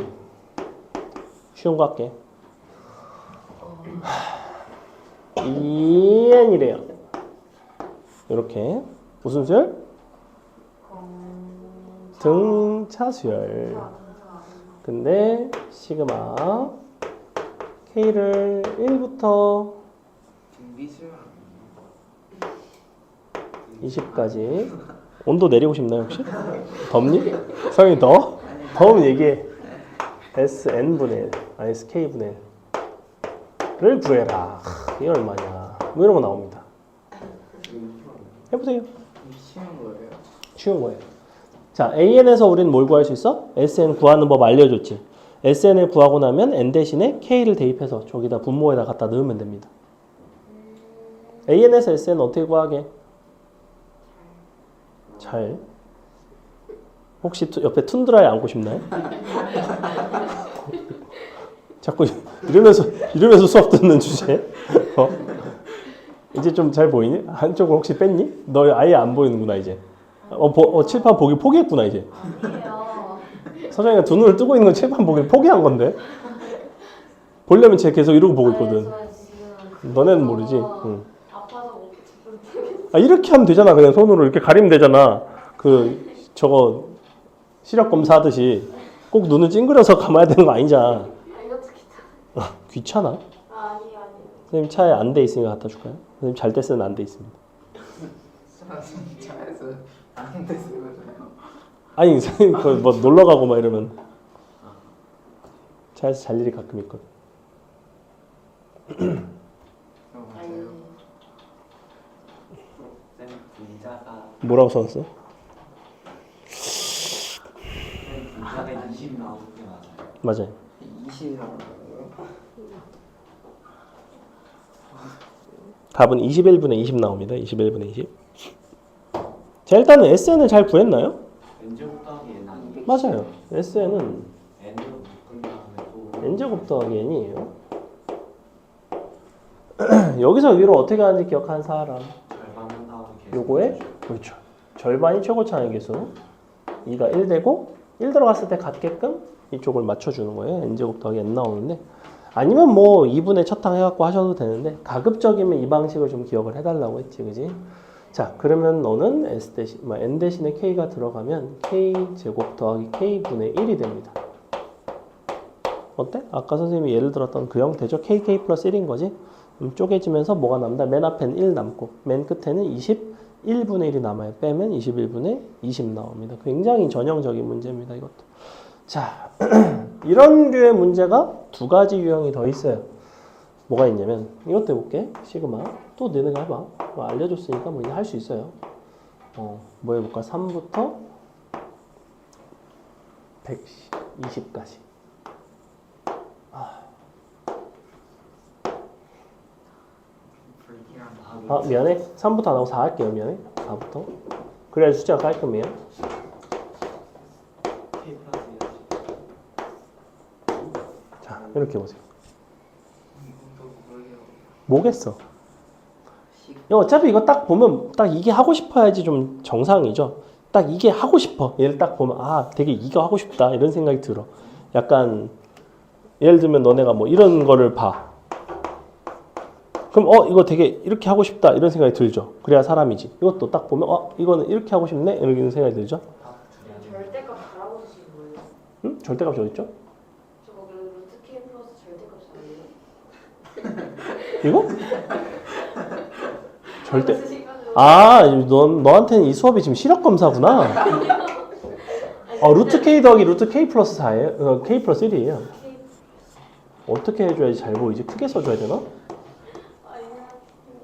쉬운 거 할게. 2N이래요. 이렇게 무슨 수열? 등차수열. 근데 시그마 K를 1부터 준비수요. 20까지 온도 내리고 싶나요 혹시? 덥니? 성이 더? 더우면 얘기해. SN분의 1, SK분의 1를 구해라. 이게 얼마냐. 뭐 이런 거 나옵니다. 해보세요. 쉬운 거예요? 쉬운 거예요. 자, AN에서 우리는 뭘 구할 수 있어? SN 구하는 법 알려줬지. SN을 구하고 나면 N 대신에 K를 대입해서 저기다 분모에다 갖다 넣으면 됩니다. AN에서 SN 어떻게 구하게? 잘. 혹시 옆에 툰드라에 앉고 싶나요? 자꾸 이러면서 수업 듣는 주제. 이제 좀 잘 보이니? 한쪽을 혹시 뺐니? 너 아예 안 보이는구나 이제. 칠판 보기 포기했구나 이제. 아니에요. 서정이가 두 눈을 뜨고 있는 건 칠판 보기를 포기한 건데. 보려면 쟤 계속 이러고 보고 있거든. 너네는 모르지. 응. 아파서 못 붙이고. 아, 이렇게 하면 되잖아. 그냥 손으로 이렇게 가리면 되잖아. 저거 시력 검사하듯이 꼭 눈을 찡그려서 감아야 되는 거 아니잖아. 이것도 귀찮아. 귀찮아? 아니에요. 선생님 차에 안 돼 있으니까 갖다 줄까요? 선생님 잘 때 쓰는 안 돼 있습니다. 차에서 안돼 쓰거든요. 아니 선생님 뭐 놀러 가고 막 이러면 차에서 잘 일이 가끔 있거든. 맞아요. 쌤 분자가 뭐라고 써놨어? 분자가 20 나오는 게 맞아요. 맞아요. 20 나오고요. 답은 21분의 20 나옵니다. 21분의 20. 자, 일단은 SN을 잘 구했나요? N제곱 더하기 N 아니에요? 맞아요. SN은 N으로 묶은 다음에 또 N제곱 더하기 N이에요. 여기서 위로 어떻게 하는지 기억하는 사람. 절반 한 다음에 계속 요거에 그렇죠. 절반이 최고차의 개수. 2가 1 되고 1 들어갔을 때 같게끔 이쪽을 맞춰주는 거예요. N제곱 더하기 N 나오는데 아니면 뭐 2분의 첫항 해갖고 하셔도 되는데 가급적이면 이 방식을 좀 기억을 해달라고 했지, 그지? 자, 그러면 너는 N 대신에 K가 들어가면 K제곱 더하기 K분의 1이 됩니다. 어때? 아까 선생님이 예를 들었던 그 형태죠. KK 플러스 1인 거지? 쪼개지면서 뭐가 남다? 맨 앞에는 1 남고 맨 끝에는 21분의 1이 남아요. 빼면 21분의 20 나옵니다. 굉장히 전형적인 문제입니다. 이것도. 자, 이런 류의 문제가 두 가지 유형이 더 있어요. 뭐가 있냐면 이것도 해볼게. 시그마. 또 너네가 해봐. 뭐 알려줬으니까 뭐 이제 할 수 있어요. 뭐 해볼까? 3부터 120까지. 불길한 미안해. 3부터 안 하고 4 할게요. 미안해. 4부터. 그래야 숫자가 깔끔해요. K 플러스 1. 자, 이렇게 보세요. 이것도 모르게요. 뭐겠어? 어차피 이거 딱 보면 딱 이게 하고 싶어야지 좀 정상이죠. 딱 이게 하고 싶어. 얘를 딱 보면 되게 이거 하고 싶다 이런 생각이 들어. 약간 예를 들면 너네가 뭐 이런 거를 봐. 그럼 이거 되게 이렇게 하고 싶다 이런 생각이 들죠. 그래야 사람이지. 이것도 딱 보면 이거는 이렇게 하고 싶네 이런 생각이 들죠. 절대값 알아보시는 거예요? 응? 절대값이 어디 있죠? 저거 루트 K 플러스 절대값 아니에요? 이거? 절대. 너한테는 이 수업이 지금 시력 검사구나. 루트 K 더하기 루트 K 플러스 4예요. K 플러스 1이에요. 어떻게 해줘야지 잘 보이지? 크게 써줘야 되나?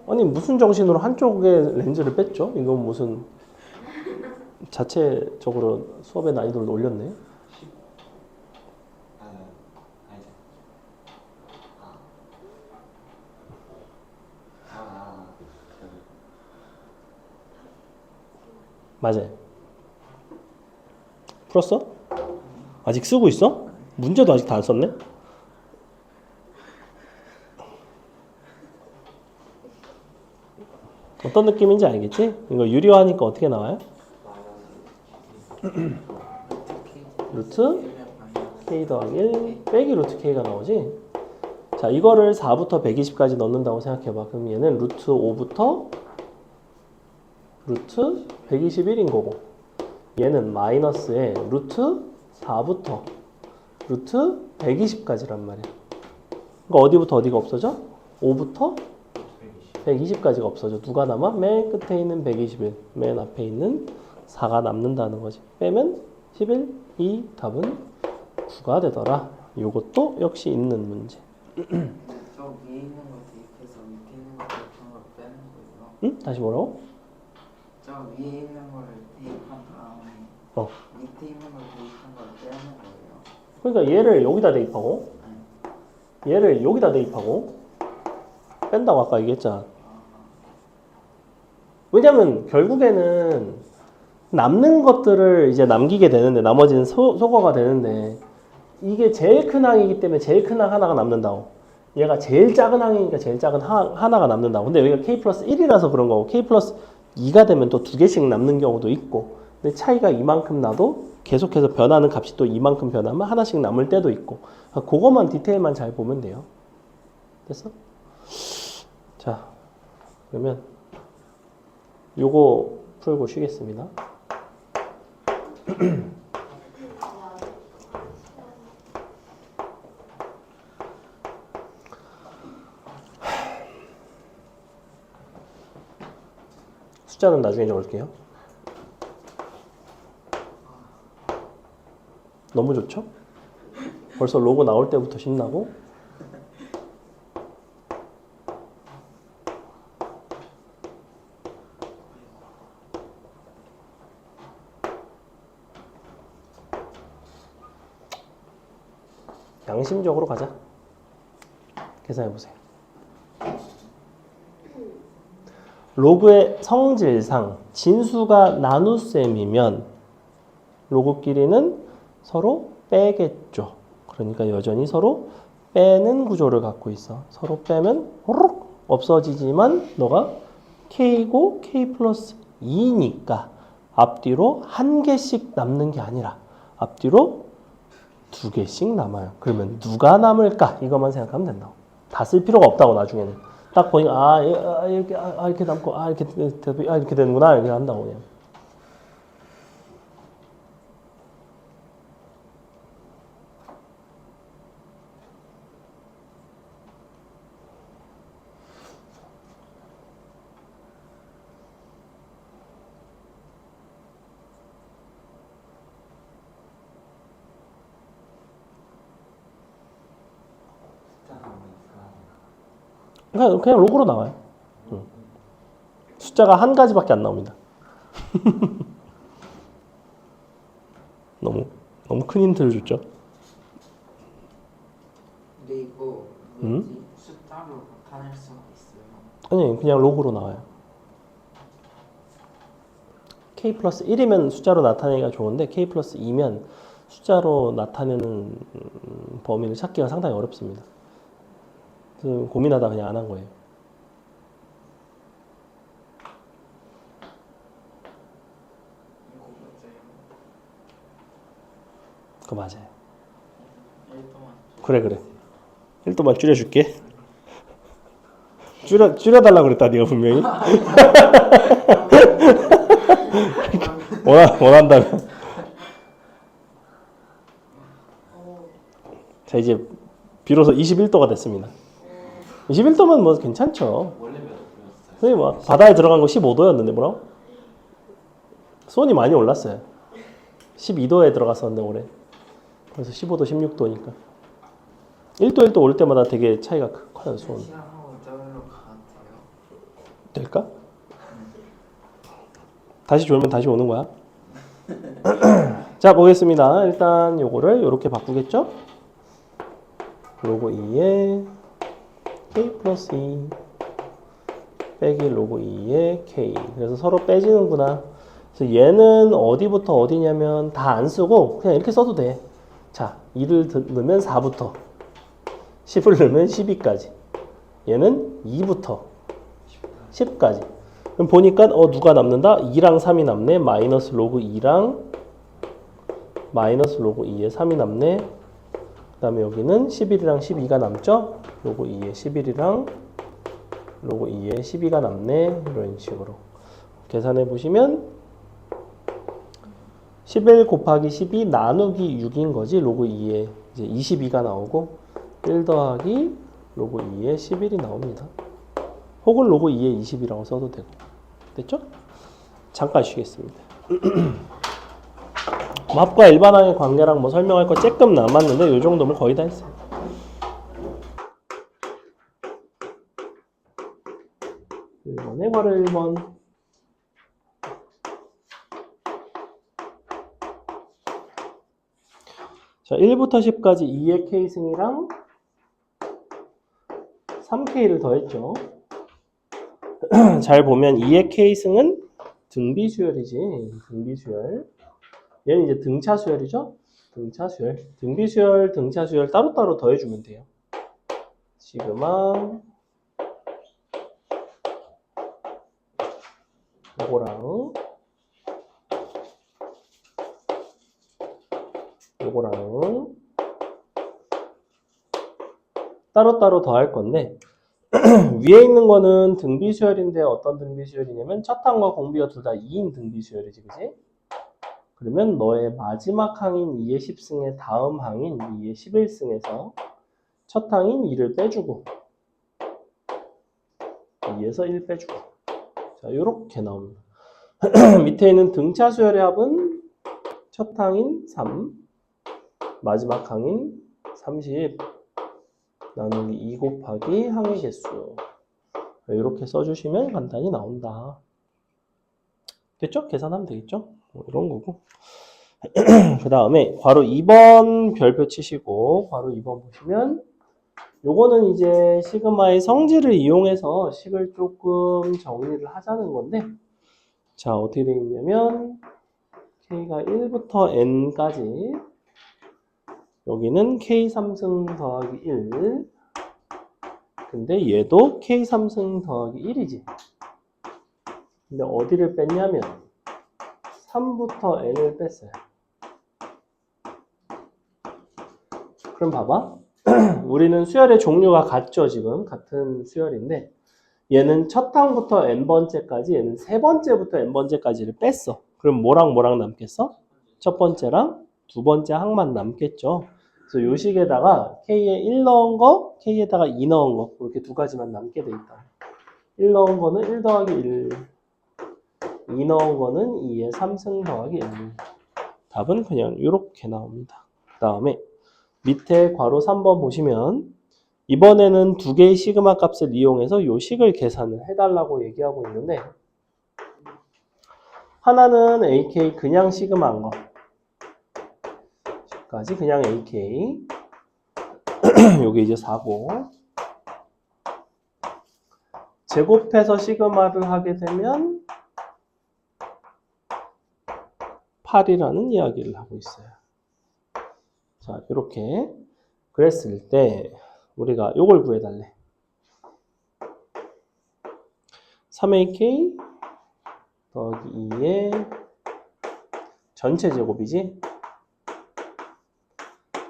아니 무슨 정신으로 한쪽에 렌즈를 뺐죠? 이건 무슨 자체적으로 수업의 난이도를 올렸네. 아, 아니죠. 맞아요. 풀었어? 아직 쓰고 있어? 문제도 아직 다 안 썼네? 어떤 느낌인지 알겠지? 이거 유리화하니까 어떻게 나와요? 루트 k 더하기 1 빼기 루트 k가 나오지? 자, 이거를 4부터 120까지 넣는다고 생각해봐. 그럼 얘는 루트 5부터 루트 121인 거고, 얘는 마이너스에 루트 4부터 루트 120까지란 말이야. 그러니까 어디부터 어디가 없어져? 5부터 120까지가 없어져. 누가 남아? 맨 끝에 있는 121, 맨 앞에 있는 4가 남는다는 거지. 빼면 11, 이 답은 9가 되더라. 요것도 역시 있는 문제. 저 위에 있는 거 대입해서 밑에 있는 거 대입한 걸 빼는 거예요. 응? 다시 뭐라고? 저 위에 있는 거를 대입한 다음에 밑에 있는 걸 대입한 걸 빼는 거예요. 그러니까 얘를 여기다 대입하고 얘를 여기다 대입하고 뺀다고 아까 얘기했잖아. 왜냐면 결국에는 남는 것들을 이제 남기게 되는데, 나머지는 소거가 되는데, 이게 제일 큰 항이기 때문에 제일 큰 항 하나가 남는다고. 얘가 제일 작은 항이니까 제일 작은 항 하나가 남는다고. 근데 여기가 k 플러스 1이라서 그런 거고, k 플러스 2가 되면 또 2개씩 남는 경우도 있고, 근데 차이가 이만큼 나도 계속해서 변하는 값이 또 이만큼 변하면 하나씩 남을 때도 있고, 그거만 디테일만 잘 보면 돼요. 됐어? 자, 그러면 요거 풀고 쉬겠습니다. 숫자는 나중에 적을게요. 너무 좋죠? 벌써 로고 나올 때부터 신나고. 양심적으로 가자. 계산해 보세요. 로그의 성질상 진수가 나눗셈이면 로그끼리는 서로 빼겠죠. 그러니까 여전히 서로 빼는 구조를 갖고 있어. 서로 빼면 호로록 없어지지만 너가 k고 k 플러스 2니까 앞뒤로 한 개씩 남는 게 아니라 앞뒤로 2개씩 남아요. 그러면 누가 남을까? 이것만 생각하면 된다고. 다 쓸 필요가 없다고. 나중에는 딱 보니까 이렇게 남고 이렇게 되는구나 이렇게 한다고. 그냥. 그냥 로그로 나와요. 숫자가 한 가지밖에 안 나옵니다. 너무 큰 힌트를 줬죠. 근데 이거 숫자로 나타낼 수가 있어요. 아니, 그냥 로그로 나와요. k 플러스 1이면 숫자로 나타내기가 좋은데 k 플러스 2면 숫자로 나타내는 범위를 찾기가 상당히 어렵습니다. 그래서 고민하다 그냥 안 한 거예요. 이거 맞아요. 그거 맞아요. 1동안 그래. 1도만 줄여줄게. 줄여달라고 그랬다, 네가 분명히. 원한다면. 자, 이제 비로소 21도가 됐습니다. 21도면 뭐 괜찮죠. 원래 몇 도였어요? 선생님, 뭐 바다에 들어간 거 15도였는데 뭐라고? 수온이 많이 올랐어요. 12도에 들어갔었는데 올해. 그래서 15도, 16도니까. 1도 올 때마다 되게 차이가 커요, 수온. 시간하고 저기로 가도 돼요? 될까? 다시 졸면 다시 오는 거야? 자, 보겠습니다. 일단 요거를 요렇게 바꾸겠죠? 로고 2에 k 플러스 2 빼기 로고 2에 k. 그래서 서로 빼지는구나. 그래서 얘는 어디부터 어디냐면 다 안 쓰고 그냥 이렇게 써도 돼. 자, 2를 넣으면 4부터 10을 넣으면 12까지. 얘는 2부터 10까지. 그럼 보니까 누가 남는다? 2랑 3이 남네. 마이너스 로그 2랑 마이너스 로그 2에 3이 남네. 그 다음에 여기는 11이랑 12가 남죠? 로그 2에 11이랑 로그 2에 12가 남네. 이런 식으로 계산해 보시면 11 곱하기 12 나누기 6인 거지. 로그 2에 이제 22가 나오고 1 더하기 로그 2에 11이 나옵니다. 혹은 로그 2에 20이라고 써도 되고. 됐죠? 잠깐 쉬겠습니다. 합과 일반항의 관계랑 뭐 설명할 거 조금 남았는데 이 정도면 거의 다 했어요. 이번에 괄호 1번. 자, 1부터 10까지 2의 k승이랑 3k를 더했죠. 잘 보면 2의 k승은 등비수열이지. 등비수열. 얘는 이제 등차수열이죠. 등차수열. 등비수열, 등차수열 따로따로 더해주면 돼요. 시그마 요거랑 요거랑 따로따로 더할 건데 위에 있는 거는 등비수열인데 어떤 등비수열이냐면 첫 항과 공비가 둘 다 2인 등비수열이지, 그지? 그러면 너의 마지막 항인 2의 10승의 다음 항인 2의 11승에서 첫 항인 2를 빼주고 2에서 1 빼주고 자, 요렇게 나옵니다. 밑에 있는 등차 수열의 합은 첫 항인 3 마지막 항인 30 나누기 2 곱하기 항의 개수 이렇게 써주시면 간단히 나온다. 됐죠? 계산하면 되겠죠? 뭐 이런 거고. 그 다음에 괄호 2번 별표 치시고 괄호 2번 보시면 요거는 이제 시그마의 성질을 이용해서 식을 조금 정리를 하자는 건데 자, 어떻게 되어 있냐면 k가 1부터 n까지 여기는 k3승 더하기 1 근데 얘도 k3승 더하기 1이지. 근데 어디를 뺐냐면 3부터 n을 뺐어요. 그럼 봐봐. 우리는 수열의 종류가 같죠. 지금 같은 수열인데 얘는 첫 항부터 n번째까지 얘는 세 번째부터 n번째까지를 뺐어. 그럼 뭐랑 뭐랑 남겠어? 첫 번째랑 두 번째 항만 남겠죠. 그래서 요 식에다가 k에 1 넣은 거, k에다가 2 넣은 거 이렇게 두 가지만 남게 돼 있다. 1 넣은 거는 1 더하기 1 2 넣은 거는 2의 3승 더하기 1 답은 그냥 이렇게 나옵니다. 그 다음에 밑에 괄호 3번 보시면 이번에는 두 개의 시그마 값을 이용해서 요 식을 계산을 해달라고 얘기하고 있는데 하나는 AK 그냥 시그마인 거 까지 그냥 AK 요게 이제 4고 제곱해서 시그마를 하게 되면 8이라는 이야기를 하고 있어요. 자, 이렇게 그랬을 때 우리가 요걸 구해달래. 3AK 더하기 2의 전체 제곱이지.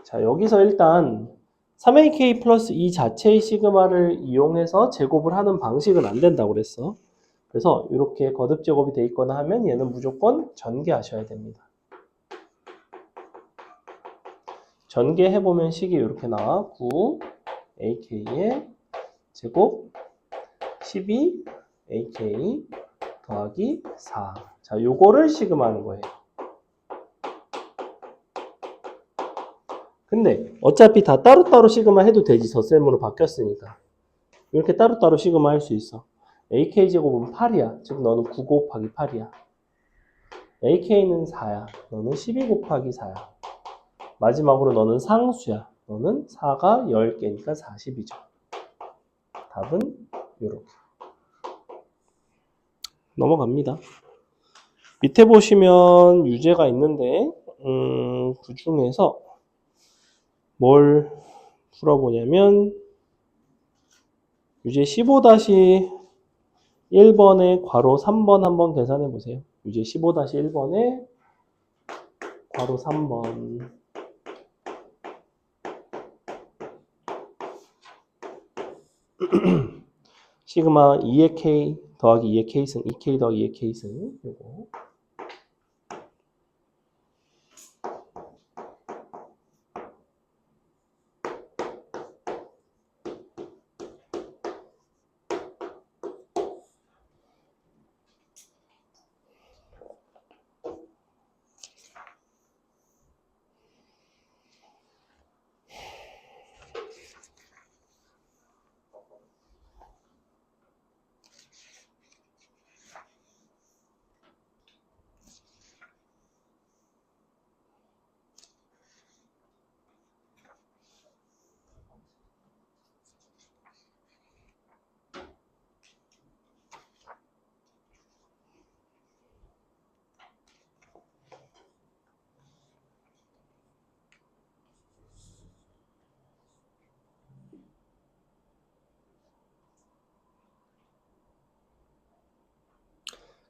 자, 여기서 일단 3AK 플러스 2 자체의 시그마를 이용해서 제곱을 하는 방식은 안 된다고 그랬어. 그래서 이렇게 거듭 제곱이 돼 있거나 하면 얘는 무조건 전개하셔야 됩니다. 전개해보면 식이 이렇게 나와. 9 AK의 제곱 12 AK 더하기 4. 자, 요거를 시그마하는 거예요. 근데 어차피 다 따로따로 시그마 해도 되지. 덧셈으로 바뀌었으니까. 이렇게 따로따로 시그마 할 수 있어. AK 제곱은 8이야. 즉 너는 9 곱하기 8이야. AK는 4야. 너는 12 곱하기 4야. 마지막으로 너는 상수야. 너는 4가 10개니까 40이죠. 답은 이렇게. 넘어갑니다. 밑에 보시면 유제가 있는데 그 중에서 뭘 풀어보냐면 유제 15-1번의 괄호 3번 한번 계산해 보세요. 유제 15-1번의 괄호 3번. 시그마 2의 K 더하기 2의 K승, 2K 더하기 2의 K승. 요거.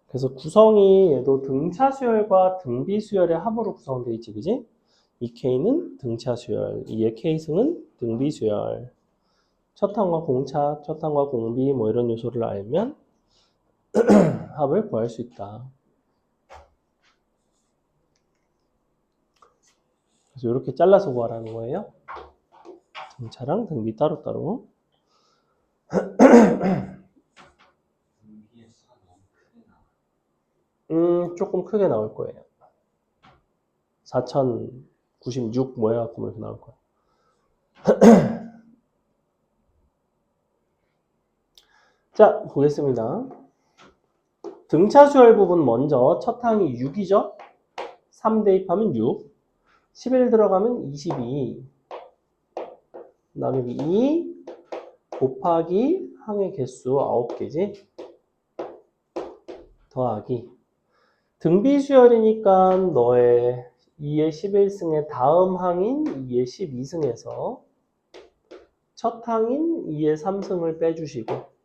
그래서 구성이 얘도 등차 수열과 등비 수열의 합으로 구성되어 있지, 그지? 이 K는 등차 수열, 2의 K승은 등비 수열. 첫항과 공차, 첫항과 공비 뭐 이런 요소를 알면 합을 구할 수 있다. 그래서 이렇게 잘라서 구하라는 거예요. 등차랑 등비 따로따로. 등비의 수가 너무 크게 나와. 조금 크게 나올 거예요. 4096 뭐 해갖고 이렇게 나올 거야. 자, 보겠습니다. 등차 수열 부분 먼저 첫 항이 6이죠? 3 대입하면 6. 11 들어가면 22. 그 다음에 2 곱하기 항의 개수 9개지? 더하기. 등비 수열이니까 너의 2의 11승의 다음 항인 2의 12승에서 첫 항인 2의 3승을 빼주시고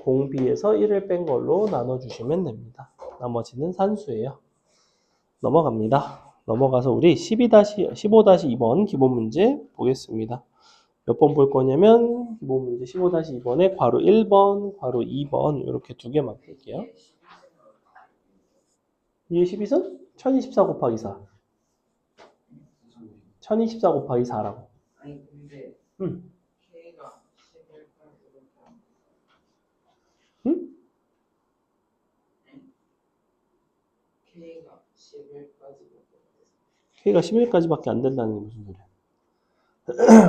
공비에서 1을 뺀 걸로 나눠주시면 됩니다. 나머지는 산수예요. 넘어갑니다. 넘어가서 우리 15-2번 기본 문제 보겠습니다. 몇 번 볼 거냐면 기본 문제 15-2번에 괄호 1번, 괄호 2번 이렇게 두 개만 볼게요. 2의 12승? 1024 곱하기 4. 1024 곱하기 4라고. 아니 근데 K가 11까지 응? K가 11까지 K가 11까지밖에 안 된다는 게 무슨 소리야?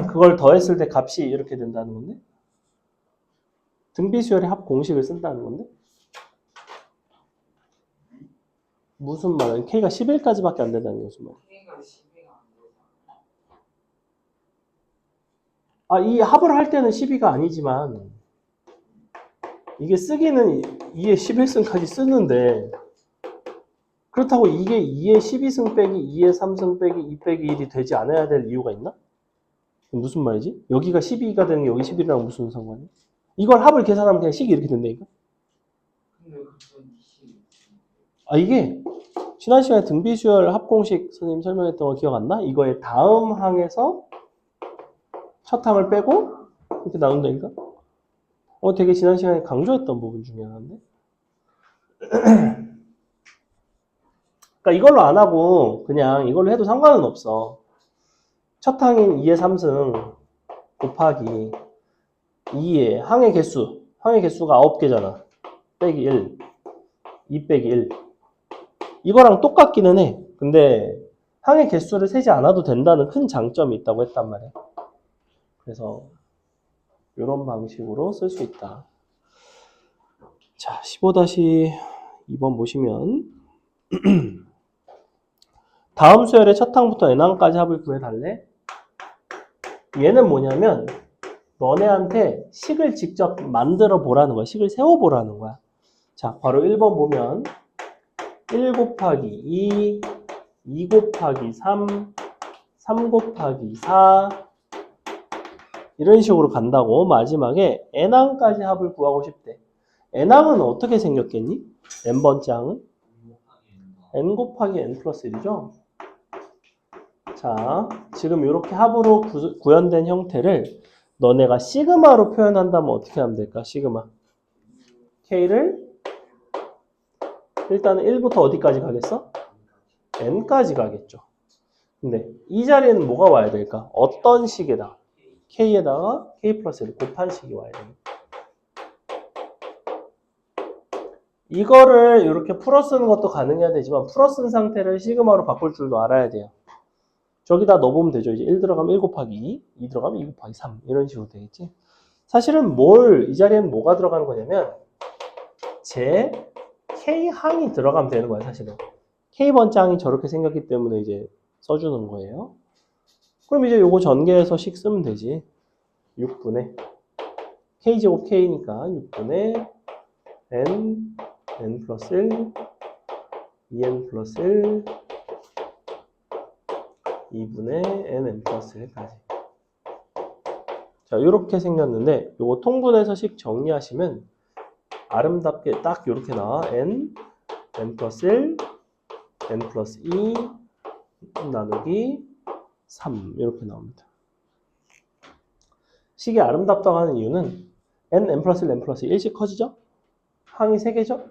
그걸 더했을 때 값이 이렇게 된다는 건데? 등비수열의 합 공식을 쓴다는 건데? 무슨 말이야? K가 11까지밖에 안 된다는 게 무슨 말이야? K가 12가 안 되잖아. 아, 이 합을 할 때는 12가 아니지만 이게 쓰기는 2의 11승까지 쓰는데 그렇다고 이게 2의 12승 빼기 2의 3승 빼기 2 빼기 1이 되지 않아야 될 이유가 있나? 무슨 말이지? 여기가 12가 되는 게 여기 11이랑 무슨 상관이야? 이걸 합을 계산하면 그냥 식이 이렇게 된다니까? 근데 그건 12. 아, 이게 지난 시간에 등비수열 합공식 선생님 설명했던 거 기억 안 나? 이거의 다음 항에서 첫 항을 빼고 이렇게 나눈다니까? 되게 지난 시간에 강조했던 부분 중에 하나인데? 그러니까 이걸로 안 하고 그냥 이걸로 해도 상관은 없어. 첫 항인 2의 3승 곱하기 2의 항의 개수가 9개잖아. 빼기 1, 2 빼기 1. 이거랑 똑같기는 해. 근데 항의 개수를 세지 않아도 된다는 큰 장점이 있다고 했단 말이야. 그래서 이런 방식으로 쓸 수 있다. 자, 15-2 2번 보시면 다음 수열의 첫 항부터 n항까지 합을 구해달래. 얘는 뭐냐면 너네한테 식을 직접 만들어 보라는 거야. 식을 세워 보라는 거야. 자, 바로 1번 보면 1 곱하기 2, 2 곱하기 3, 3 곱하기 4 이런 식으로 간다고. 마지막에 n항까지 합을 구하고 싶대. n항은 어떻게 생겼겠니? n번째 항은? n 곱하기 n 플러스 1이죠? 자, 지금 이렇게 합으로 구현된 형태를 너네가 시그마로 표현한다면 어떻게 하면 될까? 시그마. k를 일단은 1부터 어디까지 가겠어? n까지 가겠죠. 근데 이 자리에는 뭐가 와야 될까? 어떤 식에다? k에다가 k 플러스 1 곱한 식이 와야 됩니다. 이거를 이렇게 풀어 쓰는 것도 가능해야 되지만 풀어 쓴 상태를 시그마로 바꿀 줄도 알아야 돼요. 저기다 넣어보면 되죠. 이제 1 들어가면 1 곱하기 2, 2 들어가면 2 곱하기 3 이런 식으로 되겠지. 사실은 이 자리에는 뭐가 들어가는 거냐면 제 K항이 들어가면 되는 거야, 사실은. K번째 항이 저렇게 생겼기 때문에 이제 써주는 거예요. 그럼 이제 요거 전개해서 식 쓰면 되지. 6분의 K제곱 K니까 6분의 N, N 플러스 1, 2N 플러스 1, 2분의 N 플러스 1까지. 자, 이렇게 생겼는데 요거 통분해서 식 정리하시면 아름답게 딱 이렇게 나와. N, N 플러스 1, N 플러스 2 나누기 3 이렇게 나옵니다. 식이 아름답다고 하는 이유는 N, N 플러스 1, N 플러스 1씩 커지죠? 항이 3개죠?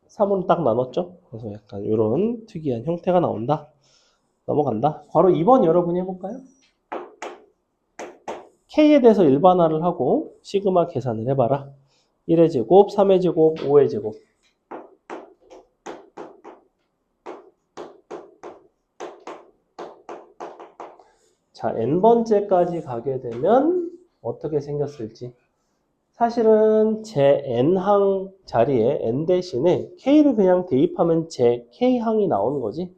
3으로 딱 나눴죠? 그래서 약간 이런 특이한 형태가 나온다. 넘어간다. 바로 2번 여러분이 해볼까요? K에 대해서 일반화를 하고 시그마 계산을 해봐라. 1의 제곱, 3의 제곱, 5의 제곱. 자, n번째까지 가게 되면 어떻게 생겼을지. 사실은 제 n항 자리에 n 대신에 k를 그냥 대입하면 제 k항이 나오는 거지.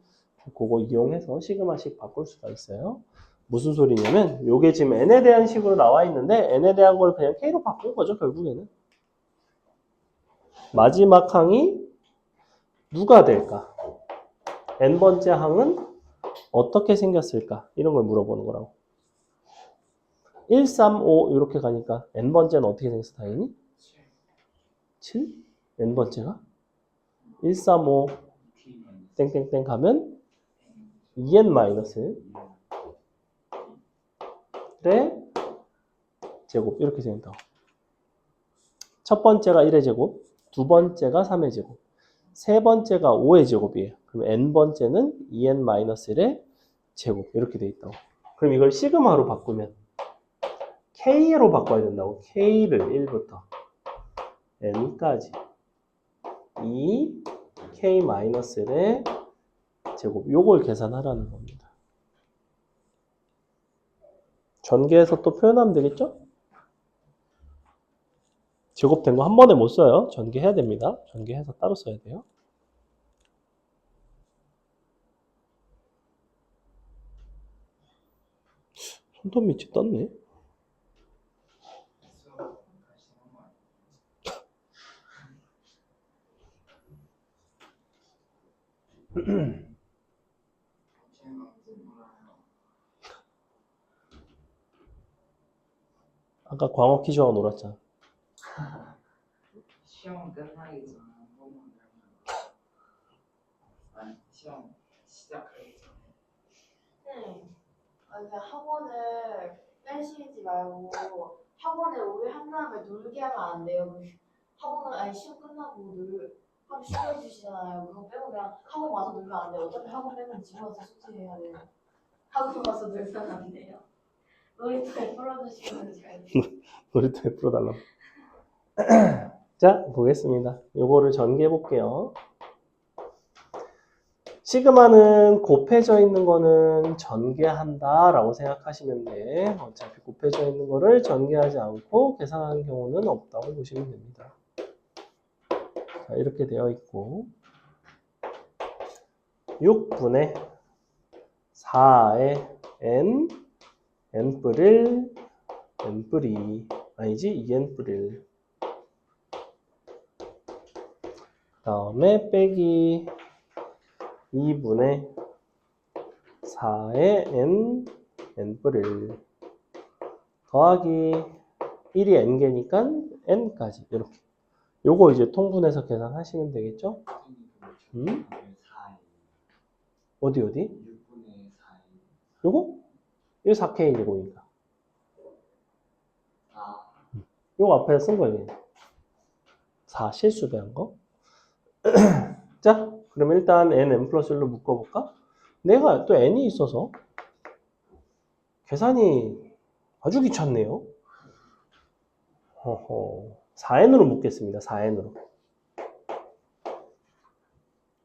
그거 이용해서 시그마식 바꿀 수가 있어요. 무슨 소리냐면 요게 지금 n에 대한 식으로 나와 있는데 n에 대한 걸 그냥 k로 바꾼 거죠, 결국에는. 마지막 항이 누가 될까? n번째 항은 어떻게 생겼을까? 이런 걸 물어보는 거라고. 1, 3, 5 이렇게 가니까 n번째는 어떻게 생겼어, 당연히? 7? n번째가? 1, 3, 5 땡땡땡 가면 2n 마이너스 의 제곱 이렇게 생긴다고. 첫 번째가 1의 제곱, 두 번째가 3의 제곱, 세 번째가 5의 제곱이에요. 그럼 n번째는 2n-1의 제곱 이렇게 돼 있다고. 그럼 이걸 시그마로 바꾸면 k로 바꿔야 된다고. k를 1부터 n까지 2k-1의 제곱 요걸 계산하라는 겁니다. 전개해서 또 표현하면 되겠죠? 제곱된 거 한 번에 못 써요. 전개해야 됩니다. 전개해서 따로 써야 돼요. 손톱 밑이 떴네. 아까 광어 퀴즈하고 놀았잖아. 시험 끝나기 전에 한 번만 아니 시험 시작하기 전에 네. 아니, 그냥 학원을 빼시지 말고 학원에 오래 한 다음에 놀게 하면 안 돼요. 학원은 아니 시험 끝나고 하루 쉬게 해주시잖아요. 그거 빼고 그냥 학원 와서 놀면 안 돼요. 어차피 학원 빼면 집에 와서 숙제해야 돼요. 학원 와서 놀면 안 돼요. 놀이터에 풀어주시면 잘 돼요. 놀이터에 풀어달라고. 자, 보겠습니다. 요거를 전개해 볼게요. 시그마는 곱해져 있는 거는 전개한다 라고 생각하시면 돼. 어차피 곱해져 있는 거를 전개하지 않고 계산하는 경우는 없다고 보시면 됩니다. 자, 이렇게 되어 있고 6분의 4의 n n뿔 1 n뿔 2 아니지 2n뿔 1 다음에 빼기 2분의 4의 n n뿔 1 더하기 1이 n개니까 n까지 이렇게 요거 이제 통분해서 계산하시면 되겠죠? 음? 어디? 6분의 4인 요거? 이거 4K 제곱이니까 아, 요거 앞에 쓴 거예요. 4 실수배한 거. 자, 그러면 일단 n 플러스 1로 묶어볼까? 내가 또 n이 있어서 계산이 아주 귀찮네요. 4n으로 묶겠습니다. 4n으로.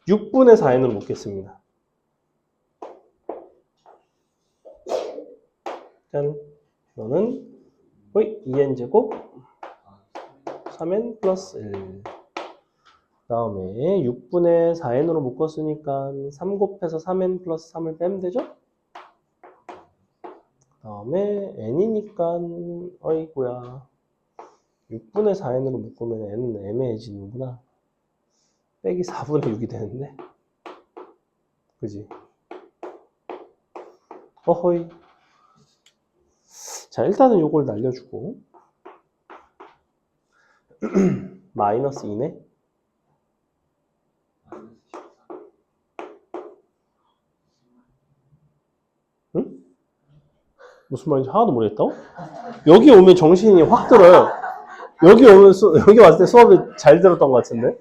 6분의 4n으로 묶겠습니다. 짠. 너는 2n제곱 3n 플러스 1. 다음에 6분의 4n으로 묶었으니까 3 곱해서 3n 플러스 3을 빼면 되죠? 다음에 n이니까 어이구야 6분의 4n으로 묶으면 n은 애매해지는구나. 빼기 4분의 6이 되는데 그지? 어허이. 자, 일단은 요걸 날려주고 마이너스 2네. 응? 무슨 말인지 하나도 모르겠다고? 여기 오면 정신이 확 들어요. 여기 왔을 때 수업이 잘 들었던 것 같은데.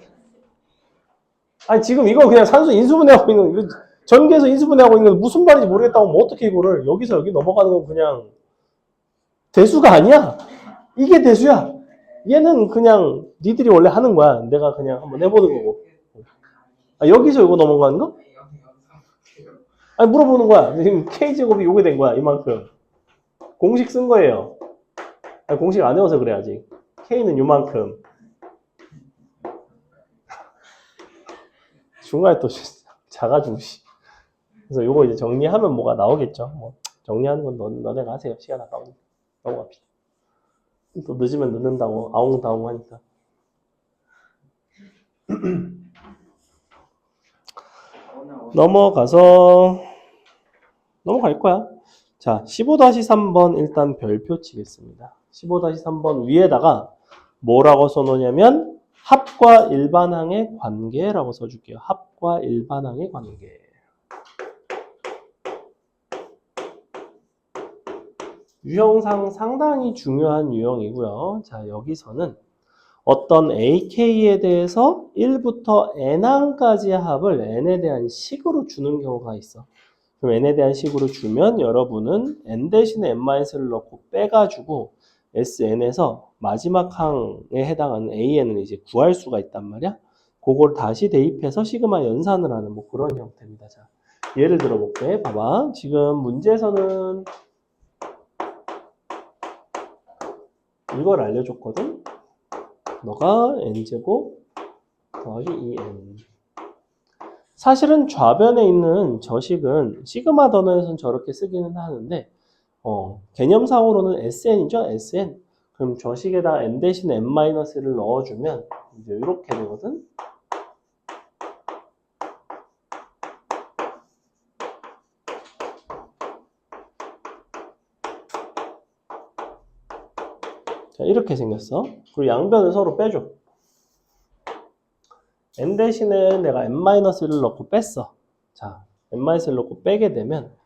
아니 지금 이거 그냥 산수 인수분해하고 있는 거, 전개에서 인수분해하고 있는 거 무슨 말인지 모르겠다고 뭐 어떻게 이거를 여기서 여기 넘어가는 건 그냥 대수가 아니야. 이게 대수야. 얘는 그냥 니들이 원래 하는 거야. 내가 그냥 한번 해보는 거고. 아, 여기서 이거 넘어가는 거? 아니 물어보는 거야. 지금 K제곱이 요게 된 거야. 이만큼. 공식 쓴 거예요. 아니, 공식 안 외워서 그래 아직. K는 요만큼. 중간에 또 작아지고. 그래서 요거 이제 정리하면 뭐가 나오겠죠. 뭐 정리하는 건 너네가 하세요. 시간 아까우니까. 넘어갑시다. 또 늦으면 늦는다고 아웅다웅 하니까. 넘어갈 거야. 자, 15-3번 일단 별표 치겠습니다. 15-3번 위에다가 뭐라고 써놓냐면 합과 일반항의 관계라고 써줄게요. 합과 일반항의 관계. 유형상 상당히 중요한 유형이고요. 자, 여기서는 어떤 AK에 대해서 1부터 N항까지의 합을 N에 대한 식으로 주는 경우가 있어. 그럼 N에 대한 식으로 주면 여러분은 N 대신에 N-를 넣고 빼가지고 SN에서 마지막 항에 해당하는 AN을 이제 구할 수가 있단 말이야. 그걸 다시 대입해서 시그마 연산을 하는 뭐 그런 형태입니다. 자, 예를 들어볼게. 봐봐. 지금 문제에서는 이걸 알려줬거든. 너가 n제곱 더하기 2n. 사실은 좌변에 있는 저식은 시그마 단어에서는 저렇게 쓰기는 하는데 개념상으로는 SN이죠. SN. 그럼 저식에다가 n 대신 n-를 넣어주면 이제 이렇게 되거든. 자, 이렇게 생겼어. 그리고 양변을 서로 빼줘. n 대신에 내가 n-를 넣고 뺐어. 자, n-를 넣고 빼게 되면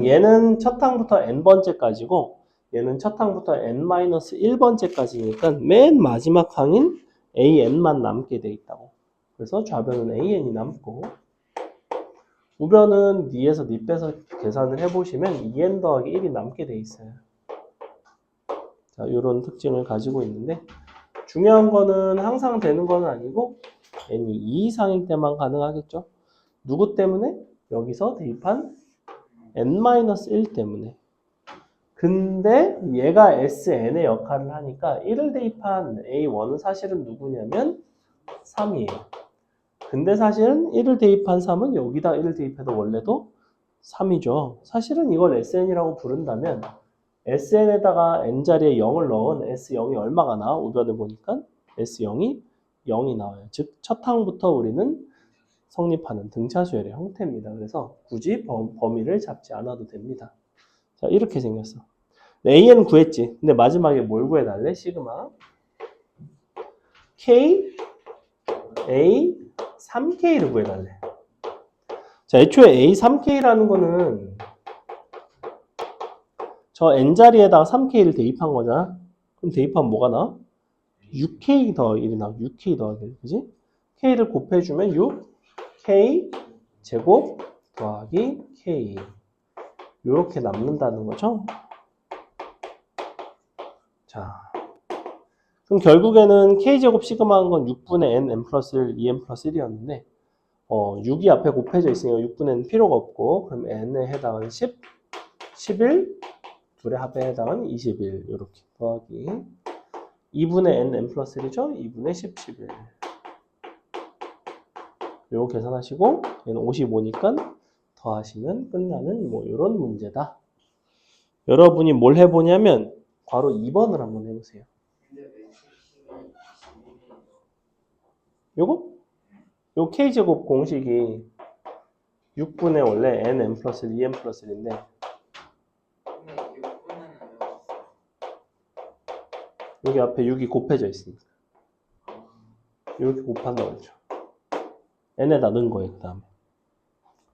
얘는 첫 항부터 n번째까지고 얘는 첫 항부터 n-1번째까지니까 맨 마지막 항인 an만 남게 돼 있다고. 그래서 좌변은 an이 남고 우변은 니에서 니 빼서 계산을 해보시면 2n 더하기 1이 남게 돼 있어요. 자, 이런 특징을 가지고 있는데 중요한 거는 항상 되는 건 아니고 n이 2 이상일 때만 가능하겠죠. 누구 때문에? 여기서 대입한 n-1 때문에. 근데 얘가 SN의 역할을 하니까 1을 대입한 A1은 사실은 누구냐면 3이에요. 근데 사실은 1을 대입한 3은 여기다 1을 대입해도 원래도 3이죠. 사실은 이걸 SN이라고 부른다면 SN에다가 N자리에 0을 넣은 S0이 얼마가 나와? 우변을 보니까 S0이 0이 나와요. 즉, 첫 항부터 우리는 성립하는 등차수열의 형태입니다. 그래서 굳이 범위를 잡지 않아도 됩니다. 자, 이렇게 생겼어. AN 구했지. 근데 마지막에 뭘 구해달래? 시그마 K, A, 3K를 구해달래. 자, 애초에 A, 3K라는 거는 저 N자리에다가 3K를 대입한 거잖아. 그럼 대입하면 뭐가 나와? 6K 더하기 1이 나와. 6K 더하기 1. 그지? K를 곱해주면 6K 제곱 더하기 K. 요렇게 남는다는 거죠. 자. 그럼 결국에는 K제곱 시그마 한 건 6분의 N 플러스 1, 2N 플러스 1이었는데 6이 앞에 곱해져 있으니까 6분의 N 필요가 없고 그럼 N에 해당은 10, 11, 둘의 합에 해당은 21 이렇게 더하기 2분의 N 플러스 1이죠? 2분의 10, 11 요거 계산하시고 얘는 55니까 더하시면 끝나는 뭐 이런 문제다. 여러분이 뭘 해보냐면 바로 2번을 한번 해보세요. 요 K제곱 공식이 6분의 원래 N 플러스 1, 2N 플러스 1인데 여기 앞에 6이 곱해져 있습니다. 이렇게 곱한다고 했죠. N에다 넣은 거예요, 그 다음에.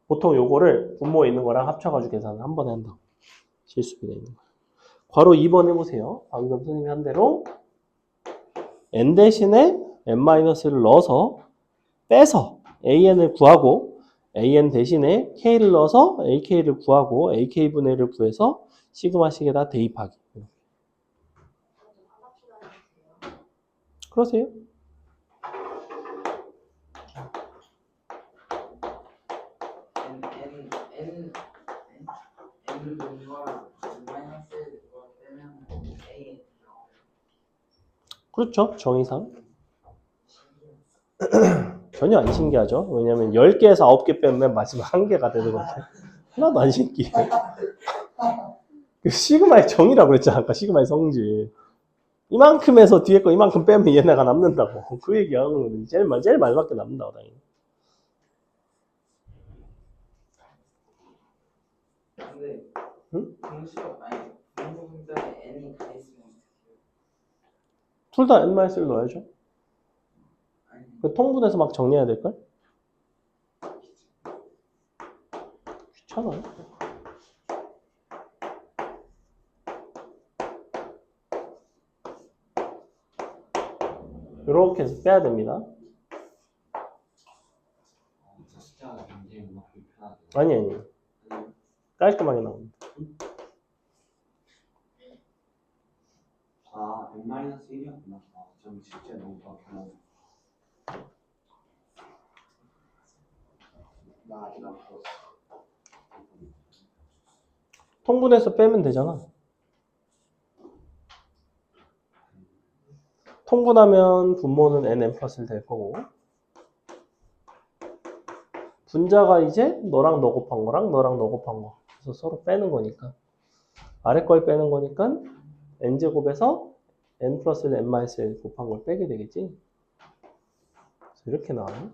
보통 요거를 분모에 있는 거랑 합쳐가지고 계산을 한 번에 한다고. 실수가 있는 거예요. 괄호 2번 해보세요. 방금 선생님이 한 대로 N 대신에 N-를 넣어서 빼서 AN을 구하고 AN 대신에 K를 넣어서 AK를 구하고 AK분의 1을 구해서 시그마식에다 대입하기. 그러세요? 그렇죠. 정의상. 전혀 안 신기하죠. 왜냐면 10개에서 9개 빼면 맨 마지막 1개가 되는 건데 하나도 안 신기해. 그 시그마의 정의라고 그랬잖아. 아까 시그마의 성질. 이만큼에서 뒤에 거 이만큼 빼면 얘네가 남는다고. 그 얘기하는 거는 제일 마지막에 남는다고 당연히. 근데 응? 공식 아니 분모분자에 n이 가 있으면 둘 다 N-를 넣어야죠. 아니 그 통분해서 막 정리해야 될걸? 귀찮아요. 이렇게 해서 빼야 됩니다. 숫자가 굉장히 뭔가 불편하죠. 아니. 깔끔하게 나옵니다. 아, N-1이었구나. 좀 진짜 너무 불편하네. 나 아직 안 풀었어. 통분해서 빼면 되잖아. 통분하면 분모는 N 플러스 1 될 거고 분자가 이제 너랑 너 곱한 거랑 너랑 너 곱한 거 그래서 서로 빼는 거니까 아래 걸 빼는 거니까 N제곱에서 N 플러스 1, N-1 곱한 걸 빼게 되겠지. 그래서 이렇게 나와요.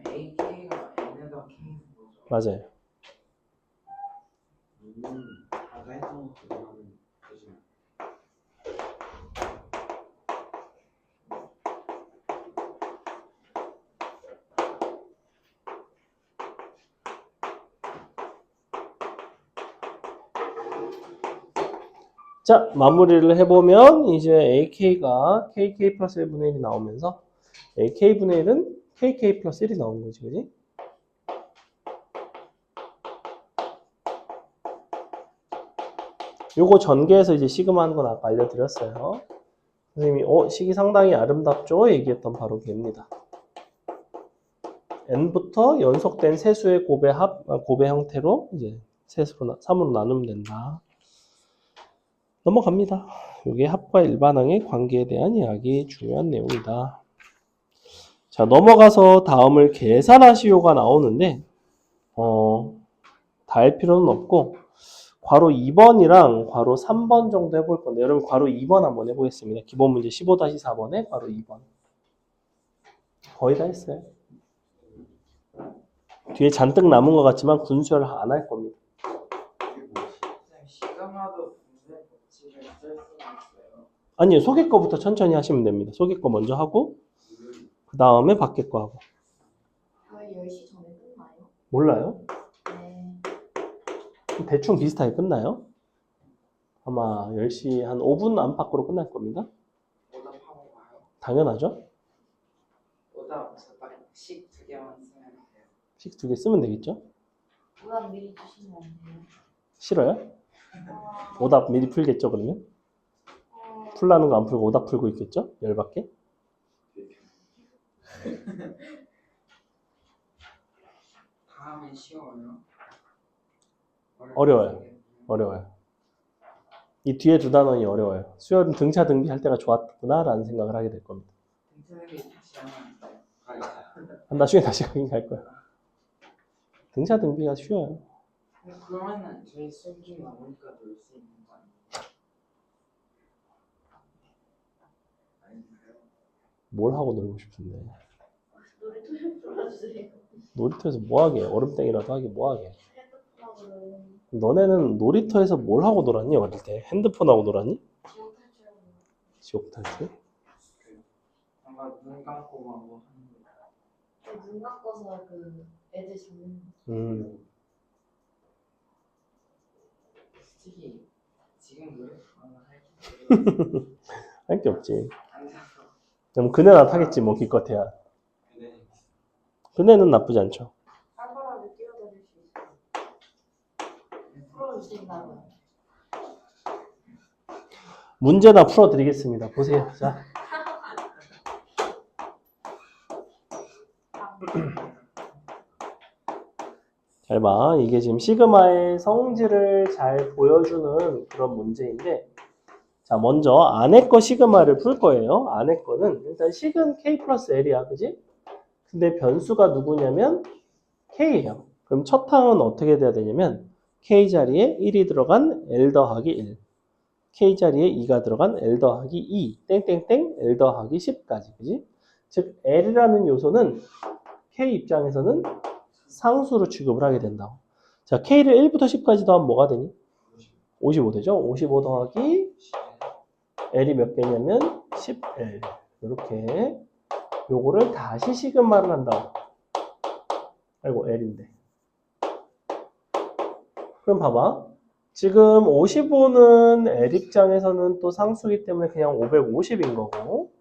AK가 n에다 K인 거죠. 맞아요. 아까 했던 거 그거는 대신 자, 마무리를 해보면 이제 AK가 KK 플러스 1분의 1이 나오면서 AK분의 1은 KK 플러스 1이 나온 거지, 그지? 요거 전개해서 이제 시그마 하는 건 아까 알려드렸어요. 선생님이 식이 상당히 아름답죠? 얘기했던 바로 걔입니다. n부터 연속된 세수의 곱의 형태로 이제 3으로 나누면 된다. 넘어갑니다. 이게 합과 일반항의 관계에 대한 이야기 중요한 내용이다. 자, 넘어가서 다음을 계산하시오가 나오는데 다 할 필요는 없고 괄호 2번이랑 괄호 3번 정도 해볼 건데 여러분 괄호 2번 한번 해보겠습니다. 기본 문제 15-4번에 괄호 2번. 거의 다 했어요. 뒤에 잔뜩 남은 것 같지만 군수열 안 할 겁니다. 시그마도 분수의 법칙을 쓸 수는 있어요. 아니요, 속의 거부터 천천히 하시면 됩니다. 속의 거 먼저 하고 그 다음에 밖에 거 하고. 거의 10시 전에 끝나요? 몰라요? 네. 대충 비슷하게 끝나요? 아마 10시 한 5분 안팎으로 끝날 겁니다. 오답하고 가요. 당연하죠? 오답 저딱식 2개만 쓰면 돼요. 식 2개 쓰면 되겠죠? 오답 미리 주시면 안 돼요? 싫어요? 오답 미리 풀겠죠, 그러면? 풀라는 거 안 풀고 오답 풀고 있겠죠? 열받게? 다음에 쉬워요. 어려워요. 어려워요. 이 뒤에 두 단원이 어려워요. 수열은 등차 등비 할 때가 좋았구나 라는 생각을 하게 될 겁니다. 등차들이 다시 하면 안 돼요. 나중에 다시 하긴 갈 거야. 등차 등비가 쉬워요. 그러면은 저희 수업 중 나오니까 놀 수 있는 거 아니에요? 아닌가요? 뭘 하고 놀고 싶은데. 놀이터에 불러주세요. 놀이터에서 뭐 하게? 얼음땡이라도 하게 뭐 하게? 핸드폰으로 너네는 놀이터에서 뭘 하고 놀았니? 어릴 때? 핸드폰 하고 놀았니? 지옥 탈출하고 지옥 탈출? 뭔가 눈 감고 막 뭐 하는 거. 눈 감고서 그 애들 잡는 솔직히 지금 노래 할 게 없지. 앉아서 그럼 그네나 타겠지 뭐 기껏해야. 그네는 나쁘지 않죠. 살벌하게 뛰어다닐 수 있어요. 풀어주신다고요. 문제나 풀어드리겠습니다. 보세요. 자, 잘 봐. 이게 지금 시그마의 성질을 잘 보여주는 그런 문제인데, 자, 먼저 안에 거 시그마를 풀 거예요. 안에 거는 일단 식은 K 플러스 L이야, 그지? 근데 변수가 누구냐면 K예요. 그럼 첫 항은 어떻게 돼야 되냐면 K 자리에 1이 들어간 L 더하기 1, K 자리에 2가 들어간 L 더하기 2, 땡땡땡 L 더하기 10까지, 그지? 즉 L이라는 요소는 K 입장에서는 상수로 취급을 하게 된다. 자, K를 1부터 10까지 더하면 뭐가 되니? 55 되죠? 55 더하기 L이 몇 개냐면 10L. 이렇게 요거를 다시 시그마를 한다. 아이고 L인데. 그럼 봐봐. 지금 55는 L 입장에서는 또 상수이기 때문에 그냥 550인 거고,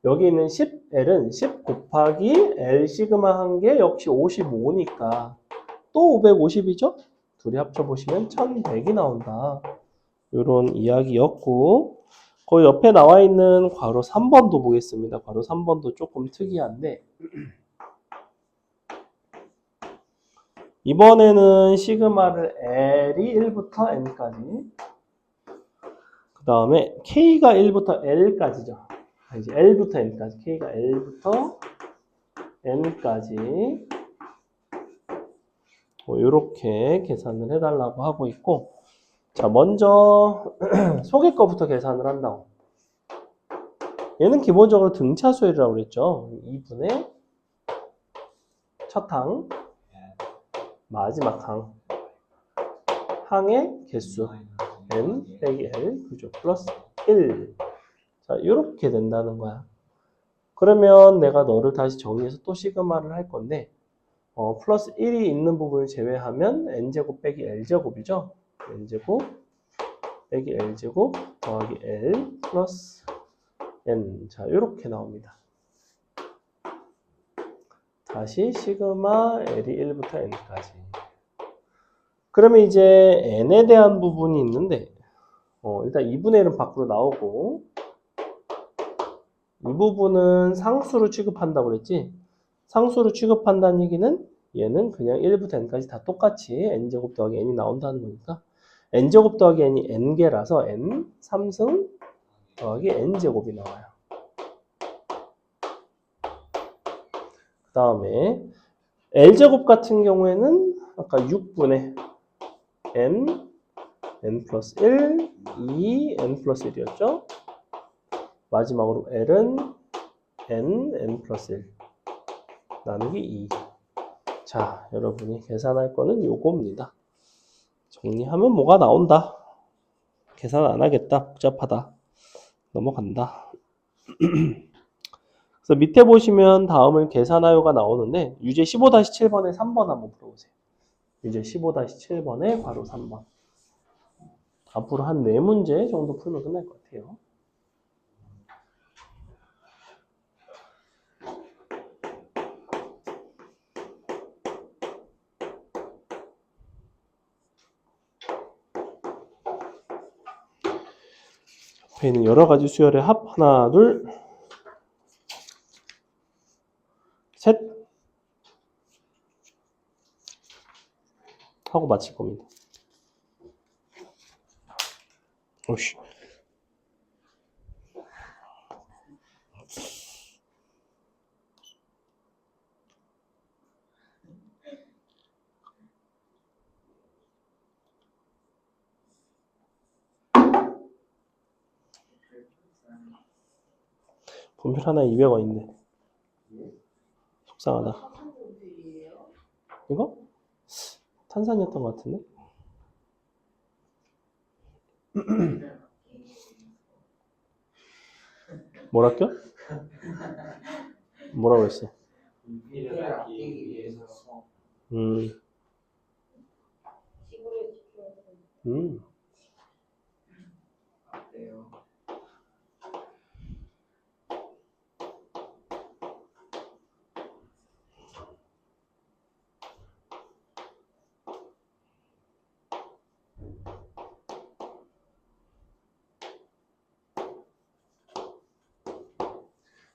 여기 있는 10L은 10 곱하기 L 시그마 한 게 역시 55니까 또 550이죠? 둘이 합쳐보시면 1100이 나온다. 이런 이야기였고, 그 옆에 나와 있는 괄호 3번도 보겠습니다. 괄호 3번도 조금 특이한데, 이번에는 시그마를 L이 1부터 N까지, 그 다음에 K가 1부터 L까지죠. 이제 L부터 N까지, K가 L부터 N까지 이렇게 계산을 해달라고 하고 있고, 자, 먼저 속의 거부터 계산을 한다고. 얘는 기본적으로 등차 수열이라고 그랬죠. 2분의 첫 항, 마지막 항, 항의 개수 n 빼기 l, 그죠? 플러스 1. 자, 이렇게 된다는 거야. 그러면 내가 너를 다시 정리해서 또 시그마를 할 건데, 플러스 1이 있는 부분을 제외하면 n제곱 빼기 l제곱이죠. n제곱 빼기 l제곱 더하기 l 플러스 n. 자, 이렇게 나옵니다. 다시 시그마 L이 1부터 N까지. 그러면 이제 N에 대한 부분이 있는데, 일단 2분의 1은 밖으로 나오고, 이 부분은 상수로 취급한다고 그랬지? 상수로 취급한다는 얘기는 얘는 그냥 1부터 N까지 다 똑같이 N제곱 더하기 N이 나온다는 거니까 n제곱 더하기 n이 n개라서 n 3승 더하기 n제곱이 나와요. 그 다음에 L제곱 같은 경우에는 아까 6분의 n 플러스 1, 2, n 플러스 1이었죠? 마지막으로 L은 n 플러스 1 나누기 2. 자, 여러분이 계산할 거는 요겁니다. 정리하면 뭐가 나온다? 계산 안 하겠다. 복잡하다. 넘어간다. 그래서 밑에 보시면 다음은 계산하여가 나오는데 유제 15-7번에 3번 한번 풀어보세요. 유제 15-7번에 괄호 3번. 앞으로 한 4문제 정도 풀면 끝날 것 같아요. 옆에 있는 여러 가지 수열의 합 하나, 둘, 셋 하고 마칠 겁니다. 오씨. 분필 하나에 200원인데 속상하다. 이거? 탄산이었던 것 같은데? 뭐랄겨? 뭐라고 했어? 분필을 아끼기 위해서 음. 음. 어때요?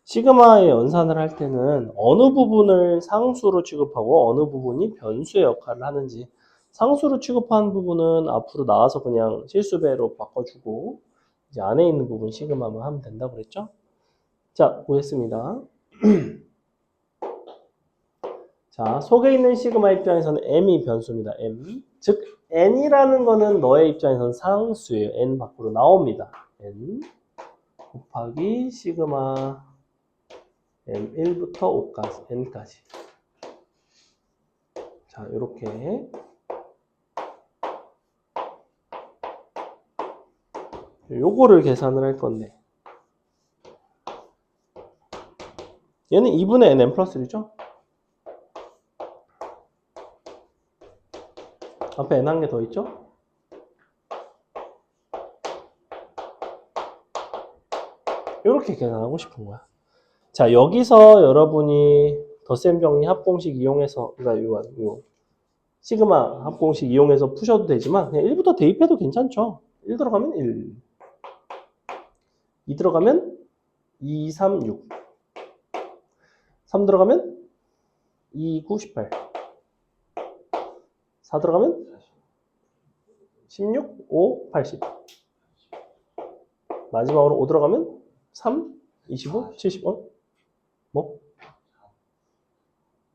시그마의 연산을 할 때는 어느 부분을 상수로 취급하고 어느 부분이 변수의 역할을 하는지, 상수로 취급한 부분은 앞으로 나와서 그냥 실수배로 바꿔주고 이제 안에 있는 부분 시그마만 하면 된다고 그랬죠? 자, 보겠습니다. 자, 속에 있는 시그마 입장에서는 m이 변수입니다. m. 즉 n이라는 거는 너의 입장에서는 상수예요. n 밖으로 나옵니다. n 곱하기 시그마 m1부터 5까지, n까지. 자, 이렇게 요거를 계산을 할 건데 얘는 2분의 n 플러스 1이죠? 앞에 n 한 개 더 있죠? 이렇게 계산하고 싶은 거야. 자, 여기서 여러분이 덧셈 정리 합공식 이용해서, 그러니까 요 시그마 합공식 이용해서 푸셔도 되지만 그냥 1부터 대입해도 괜찮죠. 1 들어가면 1, 2 들어가면 2, 3, 6, 3 들어가면 2, 9, 18, 4 들어가면 16, 5, 80, 마지막으로 5 들어가면 3, 25, 70, 뭐?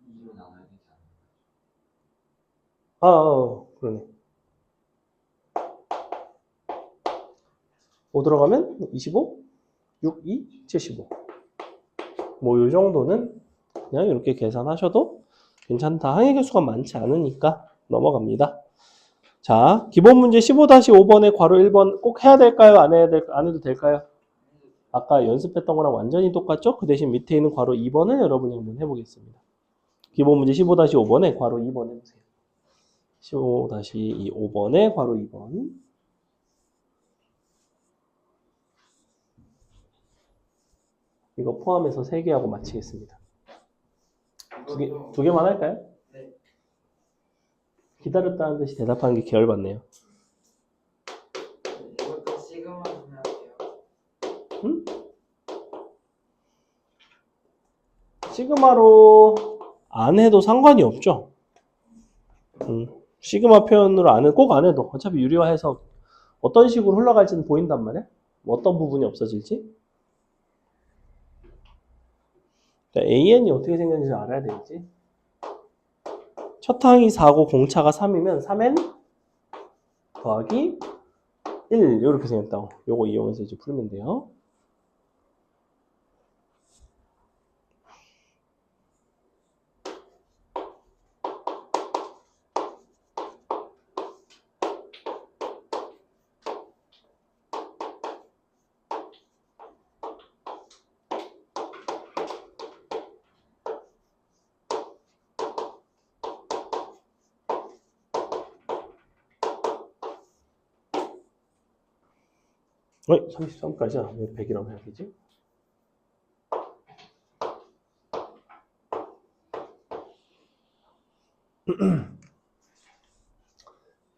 2로 나눠야 되지 그러네. 5 들어가면 25, 6, 2, 75. 뭐 요 정도는 그냥 이렇게 계산하셔도 괜찮다. 항의 개수가 많지 않으니까 넘어갑니다. 자, 기본 문제 15-5번에 괄호 1번 꼭 해야 될까요? 안 해도 될까요? 아까 연습했던 거랑 완전히 똑같죠? 그 대신 밑에 있는 괄호 2번을 여러분이 한번 해보겠습니다. 기본 문제 15-5번에 괄호 2번 해보세요. 15-5번에 괄호 2번. 이거 포함해서 3개 하고 마치겠습니다. 두 개만 할까요? 네. 기다렸다는 듯이 대답하는 게 계열받네요. 이것도 시그마 좀 할게요. 응? 시그마로 안 해도 상관이 없죠? 시그마 표현으로 꼭 안 해도 어차피 유리화해서 어떤 식으로 흘러갈지는 보인단 말이야. 뭐 어떤 부분이 없어질지. 그러니까 AN이 어떻게 생겼는지 알아야 되겠지. 첫 항이 4고 공차가 3이면 3n 더하기 1 이렇게 생겼다고. 요거 이용해서 이제 풀면 돼요. 어이, 33까지야. 왜 100이라고 해야 되지?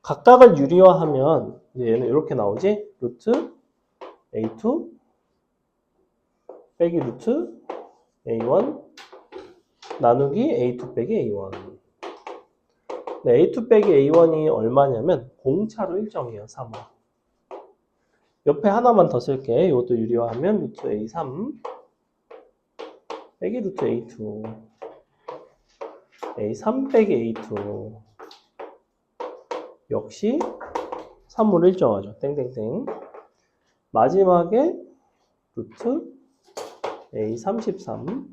각각을 유리화하면 이제 얘는 이렇게 나오지? 루트 A2 빼기 루트 A1 나누기 A2 빼기 A1. 네, A2 빼기 A1이 얼마냐면 공차로 일정해요. 3호. 옆에 하나만 더 쓸게. 이것도 유리화하면 루트 A3 빼기 루트 A2 A3 빼기 A2 역시 3을 일정하죠. 땡땡땡. 마지막에 루트 A33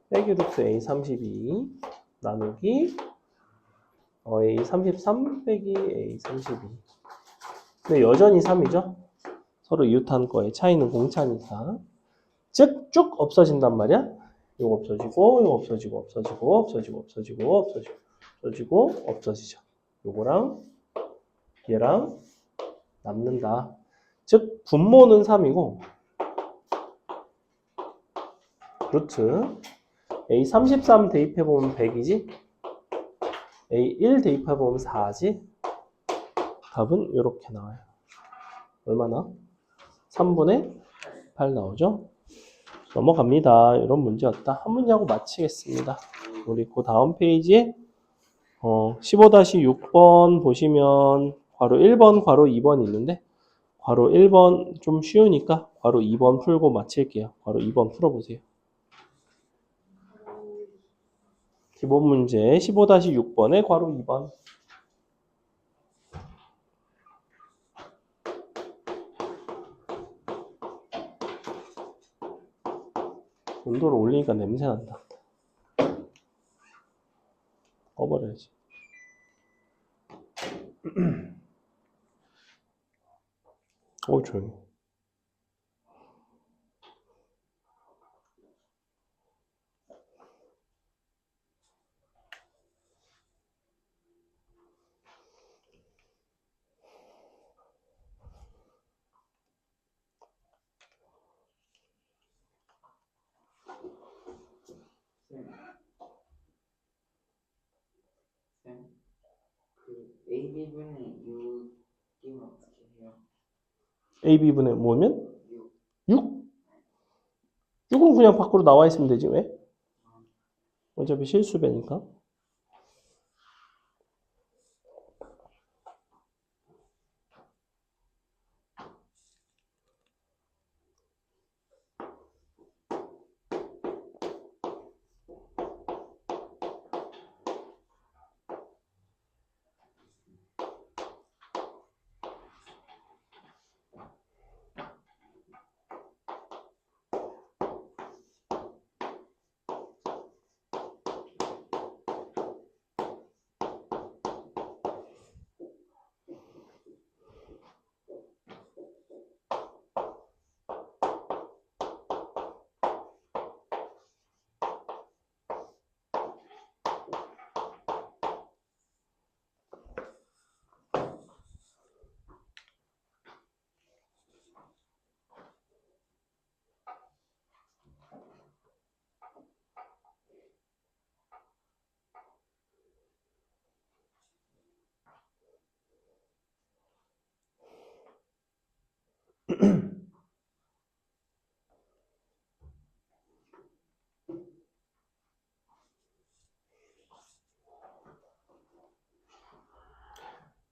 빼기 루트 A32 나누기 A33 빼기 A32. 근데 여전히 3이죠. 서로 이웃한 거의 차이는 공차니까. 즉, 쭉 없어진단 말이야. 이거 없어지고, 이거 없어지고, 없어지고, 없어지고, 없어지고, 없어지고, 없어지고, 없어지죠. 요거랑 얘랑 남는다. 즉, 분모는 3이고, 루트 A33 대입해보면 100이지? A1 대입해보면 4지? 답은 이렇게 나와요. 얼마나? 3분의 8 나오죠? 넘어갑니다. 이런 문제였다. 한 문제하고 마치겠습니다. 우리 그 다음 페이지에 15-6번 보시면 괄호 1번, 괄호 2번 있는데 괄호 1번 좀 쉬우니까 괄호 2번 풀고 마칠게요. 괄호 2번 풀어보세요. 기본 문제 15-6번에 괄호 2번. 온도를 올리니까 냄새 난다. 꺼버려야지. 조용히. 쌤, 그 AB분의 6이면 어떻게 해요? AB분의 뭐면? 6? 6은 그냥 밖으로 나와 있으면 되지, 왜? 어차피 실수배니까.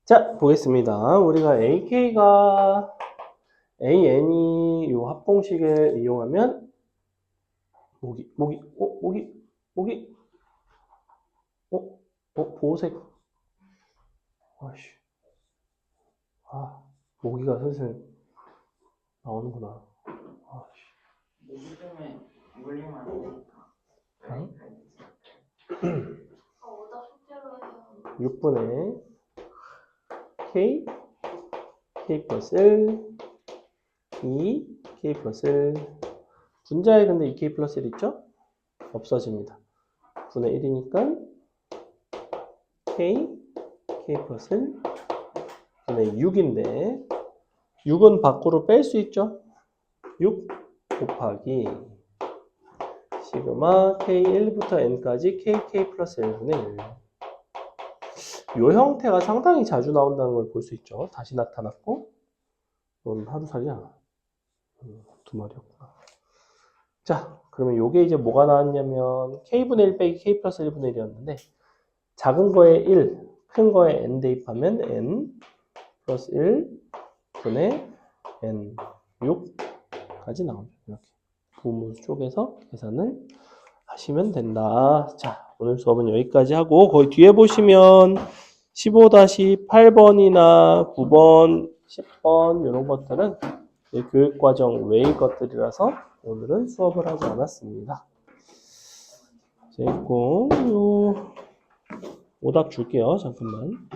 자, 보겠습니다. 우리가 AK가 AN이 요 합공식을 이용하면 보호색. 아씨. 모기가 슬슬 나오는구나. 아씨. 모기 때문에 물리면 안 되니까. 오답 숙제로 해요. 6분의 K, K 플러스 1, 2, K 플러스 1. 분자에 근데 2K 플러스 1 있죠? 없어집니다. 분의 1이니까 K, K 플러스 1, 분의 6인데 6은 밖으로 뺄 수 있죠? 6 곱하기 시그마 K1부터 N까지 KK 플러스 1분의 1. 이 형태가 상당히 자주 나온다는 걸 볼 수 있죠. 다시 나타났고, 넌 하루살이야. 두 마리였구나. 자, 그러면 요게 이제 뭐가 나왔냐면 K분의 1 빼기 K 플러스 1분의 1이었는데 작은 거에 1, 큰 거에 N 대입하면 N 플러스 1 분의 N 6까지 나오죠. 이렇게 부분 쪽에서 계산을 하시면 된다. 자, 오늘 수업은 여기까지 하고 거기 뒤에 보시면 15-8번이나 9번, 10번 이런 것들은 교육과정 외의 것들이라서 오늘은 수업을 하지 않았습니다. 됐고, 오답 줄게요. 잠깐만.